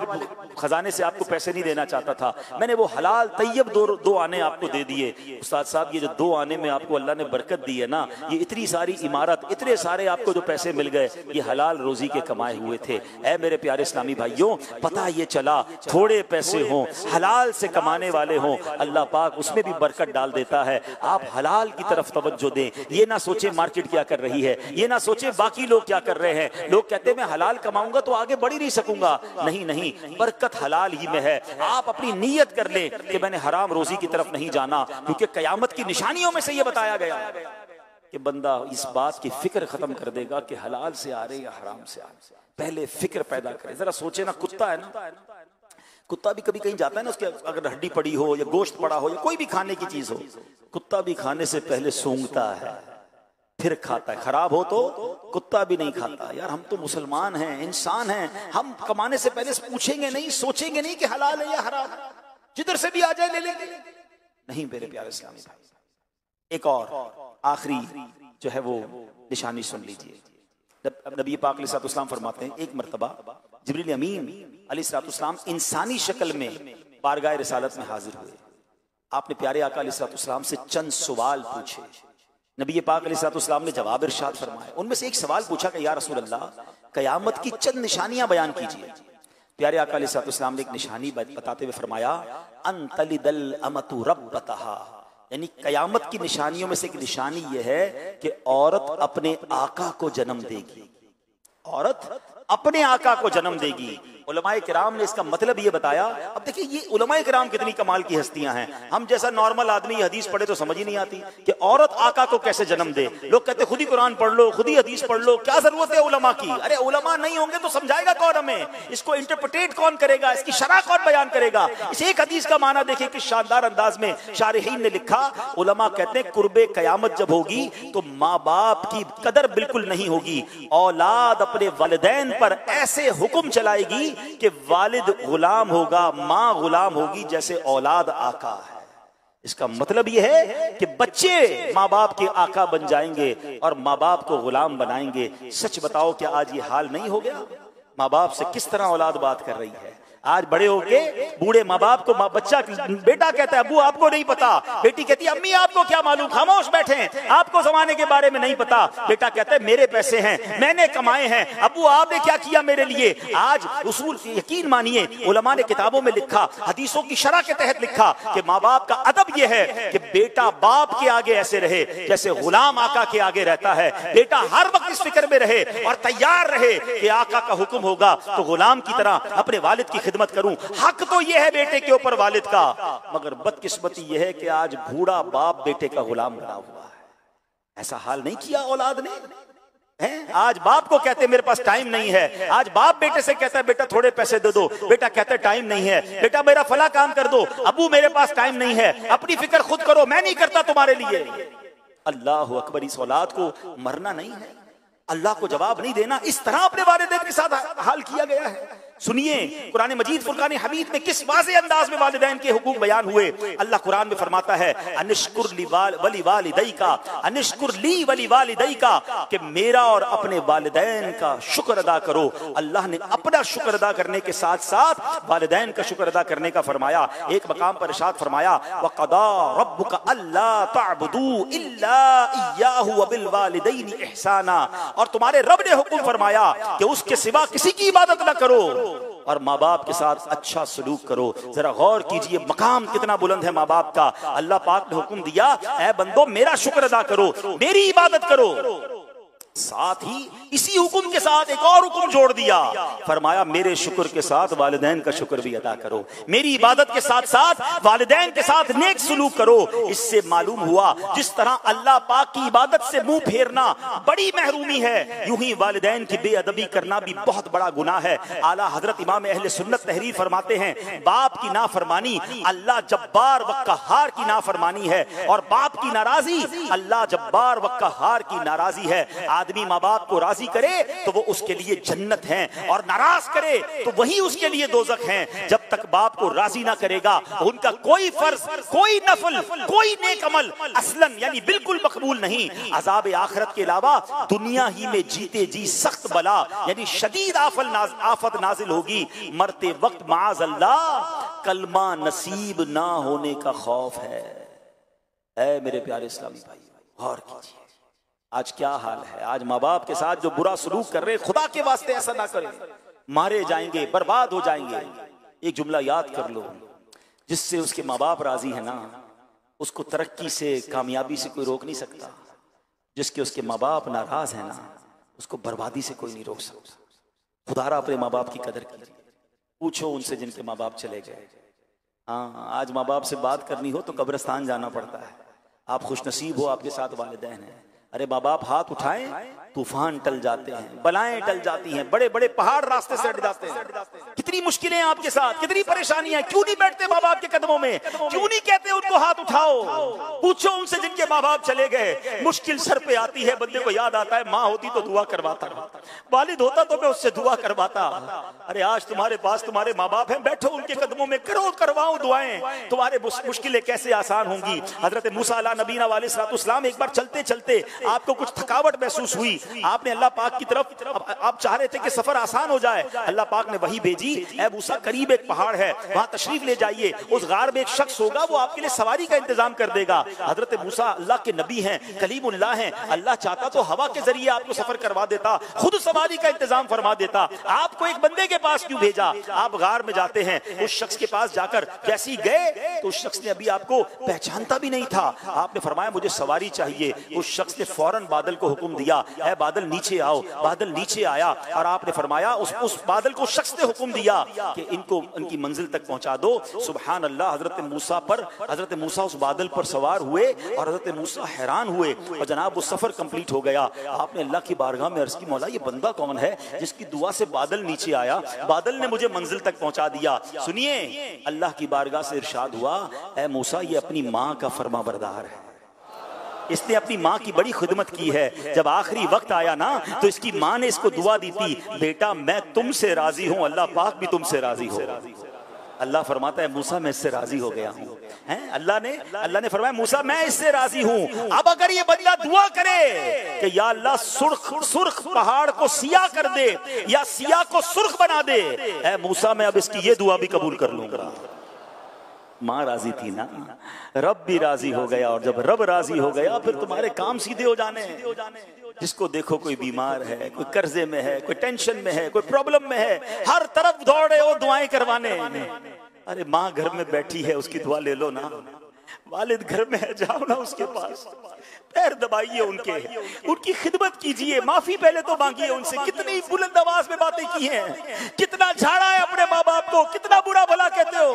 खजाने से आपको पैसे नहीं देना चाहता था, मैंने वो हलाल तैयब 2 आने आपको दे दिए। उस्ताद साहब ये जो 2 आने में आपको अल्लाह ने बरकत दी है ना, ये इतनी सारी इमारत, इतने सारे आपको जो पैसे मिल गए, ये हलाल रोजी के कमाए हुए थे। ऐ मेरे प्यारे इस्लामी भाइयों, पता ये चला थोड़े पैसे हों, हलाल से कमाने वाले हों, अल्लाह पाक उसमें भी बरकत डाल देता है। आप हलाल की तरफ तवज्जो दें, ये ना सोचे मार्केट क्या कर रही है, ये ना सोचे बाकी लोग क्या कर रहे हैं। लोग कहते हैं मैं हलाल कमाऊंगा तो आगे बढ़ ही नहीं सकूंगा। नहीं नहीं, बरकत हलाल ही में है। आप अपनी नीयत कर ले कि मैंने हराम रोजी की तरफ नहीं जाना, क्योंकि कयामत की निशानियों में से ये बताया गया कि बंदा इस बात की फिक्र खत्म कर देगा कि हलाल से आ रहे या हराम से आ रहे। पहले फिक्र पैदा करे। जरा सोचे ना, कुत्ता है ना, कुत्ता भी कभी कहीं जाता है ना, उसके अगर हड्डी पड़ी हो या गोश्त पड़ा हो या कोई भी खाने की चीज हो, कुत्ता भी खाने से पहले सूंघता है फिर खाता है। खराब हो तो कुत्ता भी नहीं खाता। यार हम तो मुसलमान हैं, इंसान हैं, हम कमाने से पहले पूछेंगे नहीं, सोचेंगे नहीं कि हलाल है या हराम, जिधर से भी आ जाए ले लेंगे। नहीं मेरे प्यारे इस्लामी भाई, एक और आखिरी जो है वो निशानी सुन लीजिए। नबी पाक अलैहिस्सलाम फरमाते हैं एक मर्तबा जिब्रील अमीन अलैहिस्सलाम इंसानी शक्ल में बारगाह रिसालत में हाजिर हुए। आपने प्यारे आका अलैहिस्सलाम से चंद सवाल पूछे। नबी पाक अलैहिस्सलाम ने जवाब इरशाद फरमाया। उनमें से एक सवाल पूछा कि या रसूल अल्लाह, कयामत की चंद निशानियां बयान कीजिए। प्यारे आका अलैहिस्सलाम ने एक निशानी बताते हुए फरमाया अनतलिदल अमतु रब्बतहा, यानी कयामत की निशानियों में से एक निशानी यह है कि औरत अपने आका को जन्म देगी। औरत अपने आका को जन्म देगी। उलमाए किराम ने इसका मतलब ये बताया। अब देखिए ये उलमाए किराम कितनी कमाल की हस्तियां हैं। हम जैसा नॉर्मल आदमी हदीस पढ़े तो समझ ही नहीं आती कि औरत आका को कैसे जन्म दे। लोग कहते खुद ही कुरान पढ़ लो, खुद ही हदीस पढ़ लो, क्या जरूरत है उलमा की। अरे उलमा नहीं होंगे तो समझाएगा कौन हमें, इसको इंटरप्रेटेट कौन करेगा, इसकी शरह कौन बयान करेगा। इस एक हदीस का माना देखिए किस शानदार अंदाज में शारिहीन ने लिखा। उलमा कहते हैं कुर्बे कयामत जब होगी तो माँ बाप की कदर बिल्कुल नहीं होगी। औलाद अपने वालिदैन पर ऐसे हुक्म चलाएगी कि वालिद गुलाम होगा, माँ गुलाम होगी, जैसे औलाद आका है। इसका मतलब यह है कि बच्चे माँ बाप के आका बन जाएंगे और माँ बाप को गुलाम बनाएंगे। सच बताओ क्या आज ये हाल नहीं हो गया? माँ बाप से किस तरह औलाद बात कर रही है। आज बड़े होके बूढ़े माँ बाप को बच्चा बेटा कहता है अब्बू आपको नहीं पता, बेटी कहती है अम्मी आपको क्या मालूम, खामोश बैठे हैं, आपको जमाने के बारे में नहीं पता। बेटा कहता है मेरे पैसे हैं, मैंने कमाए हैं, अब्बू आपने क्या किया मेरे लिए। आज उसूल यकीन मानिए उलमा ने किताबों में लिखा, हदीसों की शरह के तहत लिखा कि माँ बाप का अदब यह है कि बेटा बाप के आगे ऐसे रहे जैसे गुलाम आका के आगे रहता है। बेटा हर वक्त इस फिक्र में रहे और तैयार रहे कि आका का हुक्म होगा तो गुलाम की तरह अपने वालिद की खिदमत करूं। हक तो यह है बेटे के ऊपर वालिद का, मगर बदकिस्मती यह है कि आज बूढ़ा बाप बेटे का गुलाम बना हुआ है। ऐसा हाल नहीं किया औलाद ने। हैं? आज बाप को कहते मेरे पास टाइम नहीं है, आज बाप बेटे से कहता है बेटा थोड़े पैसे दे दो, बेटा कहता है टाइम नहीं है, बेटा मेरा फला काम कर दो, अबू मेरे पास टाइम नहीं है, अपनी फिक्र खुद करो, मैं नहीं करता तुम्हारे लिए। अल्लाह अकबर, इस औलाद को मरना नहीं है, अल्लाह को जवाब नहीं देना, इस तरह अपने वालिदैन के साथ हाल किया गया है। सुनिए कुरान मजीद फुरकान हमीद में किस वाज़े अंदाज में वालिदैन के हुकूक बयान हुए। अल्लाह कुरान में फरमाता है अनिश्कुर ली वली वालिदैका, अनिश्कुर ली वली वालिदैका, कि मेरा और अपने वालिदैन का शुक्र अदा करो। अल्लाह ने अपना शुक्र अदा करने के साथ साथ वालिदैन का शुक्र अदा करने का फरमाया। एक मकाम पर इरशाद फरमाया वक़दा रब्बुका अल्ला तअबुदू इल्ला इय्याहु व बिल वालिदैनि इहसाना, और तुम्हारे रब ने हुक्म फरमाया कि उसके सिवा किसी की इबादत न करो और माँ बाप के साथ अच्छा सलूक करो। जरा गौर कीजिए मकाम कितना बुलंद है माँ बाप का। अल्लाह पाक ने हुक्म दिया ऐ बंदो मेरा शुक्र अदा करो, मेरी इबादत करो। साथ ही इसी हुक्म के साथ एक और हुक्म जोड़ दिया, फरमाया मेरे शुक्र के साथ वालिदैन का शुक्र भी अदा करो, मेरी इबादत के साथ साथ वालिदैन के साथ नेक सलूक करो। इससे मालूम हुआ जिस तरह अल्लाह पाक की इबादत से मुंह फेरना बड़ी महरूमी है, यूं ही वालिदैन की बेअदबी करना भी बहुत बड़ा गुनाह है। आला हजरत इमाम अहले सुन्नत तहरीर फरमाते हैं बाप की नाफरमानी अल्लाह जब्बार व कहार की नाफरमानी है, और बाप की नाराजी अल्लाह जब्बार व कहार की नाराजी है। आदमी माँ बाप को राजी करे तो वो उसके लिए जन्नत है, और नाराज करे तो वही उसके लिए दोजख है। जब तक बाप को राजी ना करेगा उनका कोई फर्ज, कोई नफल, कोई नेक अमल असलन यानी बिल्कुल मकबूल नहीं। अजाब आखिरत के अलावा दुनिया ही में जीते जी सख्त बला यानी शदीद आफत नाजिल होगी। मरते वक्त माज़ अल्लाह कलमा नसीब ना होने का खौफ है। ऐ मेरे प्यारे इस्लामी भाई गौर कीजिए आज क्या हाल है। आज माँ बाप के साथ जो बुरा सलूक कर रहे हैं, खुदा के वास्ते ऐसा ना करें, मारे जाएंगे, बर्बाद हो जाएंगे। एक जुमला याद कर लो, जिससे उसके माँ बाप राजी है ना उसको तरक्की से कामयाबी से कोई रोक नहीं सकता, जिसके उसके माँ बाप नाराज है ना उसको बर्बादी से कोई नहीं रोक सकता। खुदारा अपने माँ बाप की कदर कीजिए, पूछो उनसे जिनके माँ बाप चले गए। हाँ आज माँ बाप से बात करनी हो तो कब्रिस्तान जाना पड़ता है। आप खुशनसीब हो आपके साथ वालिदैन हैं। अरे माँ बाप हाथ उठाएं तूफान टल जाते हैं, बलाएं टल जाती हैं, बड़े बड़े पहाड़ रास्ते से हट जाते हैं। कितनी मुश्किलें आपके साथ, कितनी परेशानियां। क्यों नहीं बैठते माँ बाप के कदमों में, क्यों नहीं कहते उनको हाथ उठाओ। पूछो उनसे जिनके माँ बाप चले गए। मुश्किल सर पे आती है, बंदे को याद आता है माँ होती तो दुआ करवाता, वालिद होता तो मैं उससे दुआ करवाता। अरे आज तुम्हारे पास तुम्हारे माँ बाप हैं, बैठो उनके कदमों में, करो करवाओ दुआएं, तुम्हारे मुश्किलें कैसे आसान होंगी। हजरत मूसा अला नबीना वालेहिस्सलाम एक बार चलते चलते आपको कुछ थकावट महसूस हुई, आपने अल्लाह पाक की तरफ आप चाह रहे थे कि सफर आसान हो जाए। अल्लाह पाक ने वही भेजी, ऐ मूसा करीब एक पहाड़ है वहां तशरीफ ले जाइए, उस गार में एक शख्स होगा वो आपके लिए सवारी का इंतजाम कर देगा। हजरत मूसा अल्लाह के नबी हैं, कलीमुल्लाह हैं, अल्लाह चाहता तो हवा के जरिए आपको सफर करवा देता, खुद सवारी का इंतजाम फरमा देता। आपको एक बंदे के पास क्यों भेजा। आप गार में जाते हैं, उस शख्स के पास जाकर जैसे ही गए तो उस शख्स ने अभी आपको पहचानता भी नहीं था। आपने फरमाया मुझे सवारी चाहिए। उस शख्स ने फौरन बादल को हुक्म दिया, ऐ बादल नीचे आओ। बादल नीचे आया और आपने फरमाया उस बादल को शख्स ने हुक्म दिया कि इनको इनकी मंजिल तक पहुंचा दो। सुभान अल्लाह। हजरत मूसा उस बादल पर सवार हुए और हजरत मूसा हैरान हुए और जनाब वो सफर कंप्लीट हो गया। आपने अल्लाह की बारगाह में अर्ज की मौला ये बंदा कौन है जिसकी दुआ से बादल नीचे आया, बादल ने मुझे मंजिल तक पहुंचा दिया। सुनिए अल्लाह की बारगाह से इरशाद हुआ, ऐ मूसा ये अपनी माँ का फरमा बरदार है, इसने अपनी माँ की बड़ी खिदमत की है। जब आखिरी वक्त आया ना तो इसकी माँ ने इसको दुआ दी थी, बेटा मैं तुमसे राजी हूँ, अल्लाह पाक भी तुमसे राजी हो। अल्लाह फरमाता है मूसा मैं इससे राजी हो गया हूँ। अल्लाह ने फरमाया मूसा मैं इससे राजी हूँ। अब अगर ये बंदा दुआ करे कि या अल्लाह सुर्ख पहाड़ को सिया कर दे या सिया को सुर्ख बना दे, ऐ मूसा मैं अब इसकी ये दुआ भी कबूल कर लूंगा। माँ राजी थी ना, रब भी राजी हो गया, और जब रब राजी हो गया फिर तुम्हारे काम सीधे हो जाने। जिसको देखो कोई बीमार है, कोई कर्जे में है, कोई टेंशन में है, कोई प्रॉब्लम में है, हर तरफ दौड़े और दुआएं करवाने। अरे माँ घर में बैठी है उसकी दुआ ले लो ना, वालिद घर में है जाओ ना उसके पास, पैर दबाइए उनकी खिदमत कीजिए, माफी पहले तो मांगिए उनसे। कितनी बुलंद आवाज में बातें की हैं, कितना झाड़ा है अपने माँ बाप को, कितना बुरा भला कहते हो।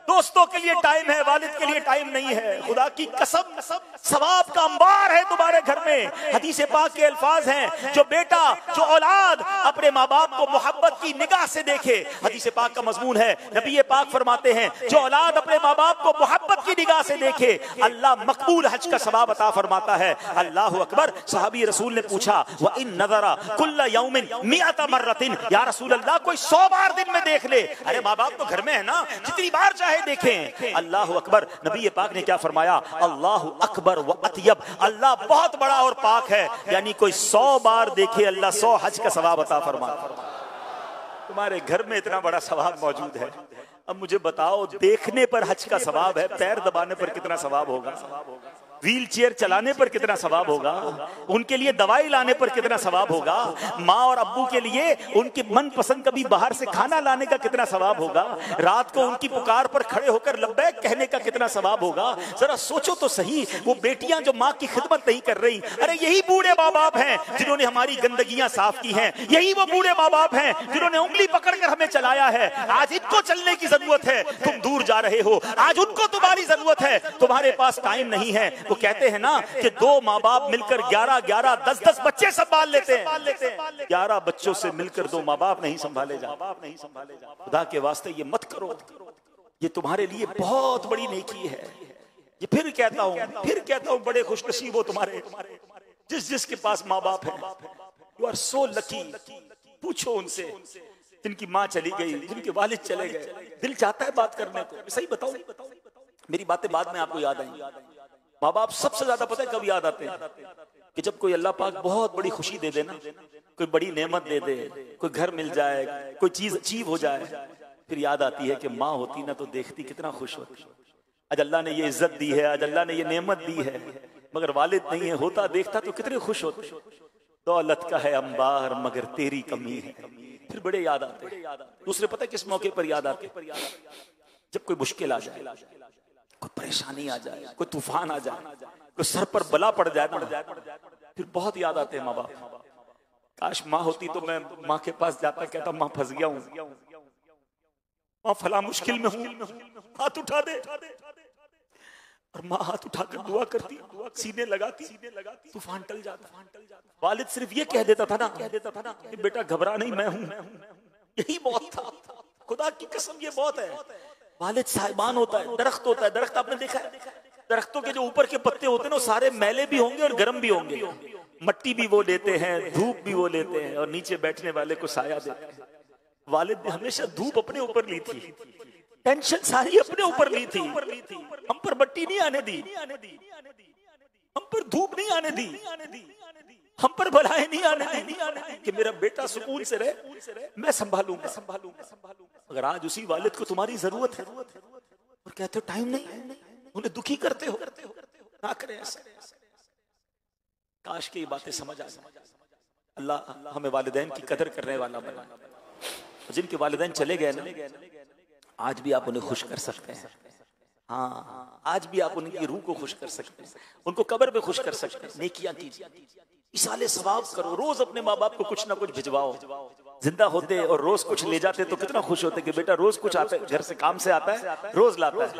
दोस्तों के लिए टाइम है, वालिद के लिए टाइम नहीं है। खुदा की कसम, सवाब का अंबार है तुम्हारे घर में। हदीस पाक के अल्फाज हैं, जो बेटा, जो औलाद अपने माँ बाप को मोहब्बत की निगाह से देखे, हदीस पाक का मजमून है, नबी पाक फरमाते हैं, जो औलाद अपने माँ बाप को मोहब्बत की निगाह से देखे, अल्लाह मकबूल हज का सवाब अता फरमाता है। अल्लाह अकबर। सहाबी रसूल ने पूछा, व इन नज़रा कुल्ल यौमिन मिअत मर्रतिन, या रसूल अल्लाह कोई 100 बार दिन में देख ले। अरे माँ बाप तो घर में है ना, जितनी बार चाहे देखें। अल्लाह अकबर। नबी पाक ने क्या फरमाया, अल्लाह अकबर व अतयब, अल्लाह बहुत बड़ा और पाक है, यानी कोई 100 बार देखे अल्लाह 100 हज का सवाब अता फरमाता। तुम्हारे घर में इतना बड़ा सवाब मौजूद है, अब मुझे बताओ देखने पर हज का सवाब है, पैर दबाने पर कितना सवाब होगा, व्हील चेयर चलाने पर कितना सवाब होगा, उनके लिए दवाई लाने पर कितना सवाब होगा, माँ और अब्बू के लिए उनके मनपसंद कभी बाहर से खाना लाने का कितना सवाब होगा, रात को उनकी पुकार पर खड़े होकर लब्बैक कहने का कितना सवाब होगा। जरा सोचो तो सही, वो बेटियां जो माँ की खिदमत नहीं कर रही, अरे यही बूढ़े माँ बाप हैं जिन्होंने हमारी गंदगियां साफ की हैं, यही वो बूढ़े माँ बाप हैं जिन्होंने उंगली पकड़कर हमें चलाया है। आज इनको चलने की जरूरत है, तुम दूर जा रहे हो, आज उनको तुम्हारी जरूरत है, तुम्हारे पास टाइम नहीं है। वो कहते हैं ना कि 2 माँ बाप मिलकर 11-11, 10-10 बच्चे संभाल लेते हैं, 11 बच्चों से मिलकर 2 माँ बाप नहीं संभाले जा। खुदा के वास्ते ये मत करो, ये तुम्हारे लिए बहुत बड़ी नेकी है। ये फिर कहता हूँ बड़े खुशनसीब हो तुम्हारे जिसके पास माँ बाप है। You are so lucky. पूछो उनसे जिनकी माँ चली गई, जिनके वालिद चले गए, दिल चाहता है बात करने को। सही बताओ, मेरी बातें बाद में आपको याद आई। माँ बाप सबसे ज्यादा पता है कब याद आते हैं, कि जब कोई अल्लाह पाक बहुत बड़ी खुशी दे देना, कोई बड़ी नेमत दे दे, कोई घर मिल जाए, कोई चीज अचीव हो जाए, फिर याद आती है कि माँ होती ना तो देखती कितना खुश होती। आज अल्लाह ने ये इज्जत दी है, आज अल्लाह ने ये नेमत दी है, मगर वालिद नहीं है, होता देखता तो कितने खुश होते। दौलत का है अंबार मगर तेरी कमी है, फिर बड़े याद आते। दूसरे पता किस मौके पर याद आते, जब कोई मुश्किल आ जाए, कोई परेशानी आ जाए, कोई तूफान आ जाए, कोई सर पर बला पड़ जाए ना, फिर बहुत याद आते हैं माँ बाप। काश माँ होती तो मैं माँ के पास जाता, कहता माँ फंस गया हूँ, माँ फला मुश्किल में हूँ, हाथ उठा दे, और माँ हाथ उठाकर दुआ करती, सीने लगाती, तूफान टल जाता। वालिद सिर्फ ये कह देता था ना कि बेटा घबरा नहीं, मैं हूँ, यही बहुत था। खुदा की कसम ये बहुत है। वालिद साहिबान होता है, दरख्त होता है, दरख्त आपने देखा है, दरख्तों के जो ऊपर के पत्ते होते हैं ना, सारे मैले भी होंगे और गर्म भी होंगे, मट्टी भी वो लेते हैं, धूप भी वो लेते हैं, और नीचे बैठने वाले को साया देते हैं। वालिद ने हमेशा धूप अपने ऊपर ली थी, टेंशन सारी अपने ऊपर ली थी, हम पर मट्टी नहीं आने दी, हम पर धूप नहीं आने दी, हम पर बलाएं नहीं आने दी, कि मेरा बेटा सुकून से रहे, मैं संभालूंगा। अगर आज उसी वालिद को तुम्हारी जरूरत है और कहते हो टाइम नहीं है, उन्हें दुखी करते हो, ना करें ऐसा। काश की ये बातें समझ आ जाए। अल्लाह हमें वालिदैन की कदर करने वाला बना। जिनके वालिदैन चले गए ना, आज भी आप उन्हें खुश कर सकते हैं। हाँ, आज भी आप उनकी रूह को खुश कर सकते हैं, उनको कब्र पे खुश कर सकते हैं। नेकियां कीजिए, इसाले सवाब करो, रोज अपने माँ बाप को कुछ ना कुछ भिजवाओ। जिंदा होते और रोज कुछ ले जाते तो कितना खुश होते कि बेटा रोज कुछ आता है, घर से काम से आता है, रोज लाता है,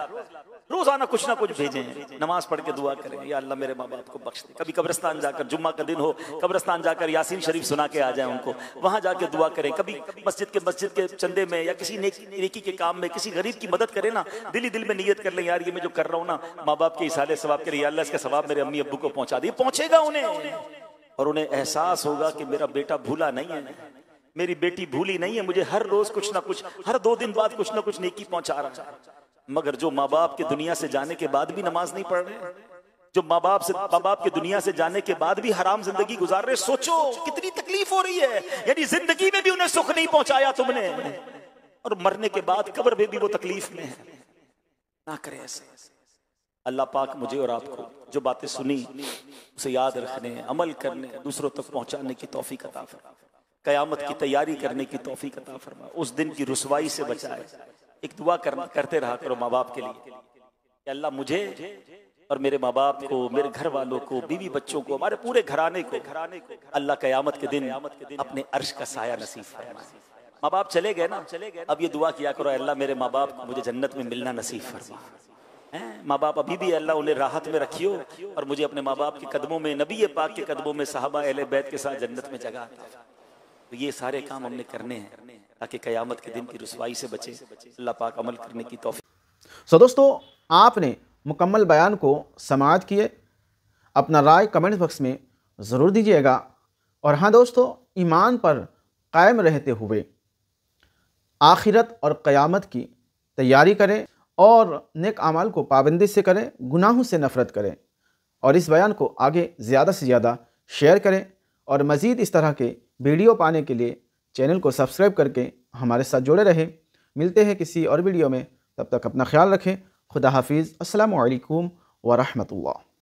रोजाना कुछ ना कुछ भेजें। नमाज पढ़ के दुआ करें, या अल्लाह मेरे माँ बाप को बख्श दे। कभी कब्रिस्तान जाकर, जुम्मा का दिन हो, कब्रिस्तान जाकर यासीन शरीफ सुना के आ जाए उनको, वहां जाके दुआ करें। कभी मस्जिद के चंदे में या किसी नेकी के काम में किसी गरीब की मदद करें ना, दिल में नियत कर लें, यार ये मैं जो कर रहा हूँ ना माँ बाप के इसाले सवाब के लिए, अल्लाह इसका सवाब मेरे अम्मी अब्बू को पहुंचा दिए। पहुंचेगा उन्हें, और उन्हें एहसास होगा कि मेरा बेटा भूला नहीं है, मेरी बेटी भूली नहीं है, मुझे हर रोज कुछ ना कुछ, हर 2 दिन बाद कुछ ना कुछ नेकी पहुंचा रहा है। मगर जो माँ बाप के दुनिया से जाने के बाद भी नमाज नहीं पढ़ रहे, जो माँ बाप के दुनिया से जाने के बाद भी हराम जिंदगी गुजार रहे, सोचो कितनी तकलीफ हो रही है। यानी जिंदगी में भी उन्हें सुख नहीं पहुंचाया तुमने, और मरने के बाद कब्र में भी वो तकलीफ में है। ना करे ऐसे। अल्लाह पाक मुझे और आपको जो बातें सुनी उसे याद रखने, अमल करने, दूसरों तक पहुंचाने की तौफीक अता फरमा। कयामत की तैयारी करने की तौफीक अता फरमा। उस दिन की रुसवाई से बचाए। एक दुआ करते रहा करो माँ बाप के लिए कि अल्लाह मुझे और मेरे माँ बाप को, मेरे घर वालों को, बीवी बच्चों को, हमारे पूरे घराने को अल्लाह कयामत के दिन अपने अर्श का साया नसीब फरमाए। माँ बाप चले गए ना, अब ये दुआ किया करो, अल्लाह मेरे माँ बाप को मुझे जन्नत में मिलना नसीब फरमा। माँ बाप अभी भी अल्लाह उन्हें राहत में रखियो और मुझे अपने माँ बाप के कदमों में, नबी पाक के कदमों में, सहाबा अहले बैत के साथ जन्नत में जगह। तो ये सारे काम हमने करने हैं ताकि क़यामत के दिन की रुसवाई से बचे। अल्लाह पाक अमल करने की तौफीक। सो दोस्तों, आपने मुकम्मल बयान को समाअत किए, अपना राय कमेंट बॉक्स में ज़रूर दीजिएगा। और हाँ दोस्तों, ईमान पर कायम रहते हुए आखिरत और क़यामत की तैयारी करें और नेक आमाल को पाबंदी से करें, गुनाहों से नफ़रत करें। और इस बयान को आगे ज़्यादा से ज़्यादा शेयर करें। और मज़ीद इस तरह के वीडियो पाने के लिए चैनल को सब्सक्राइब करके हमारे साथ जुड़े रहें। मिलते हैं किसी और वीडियो में, तब तक अपना ख्याल रखें। खुदा हाफिज़। अस्सलामु अलैकुम व रहमतुल्लाह।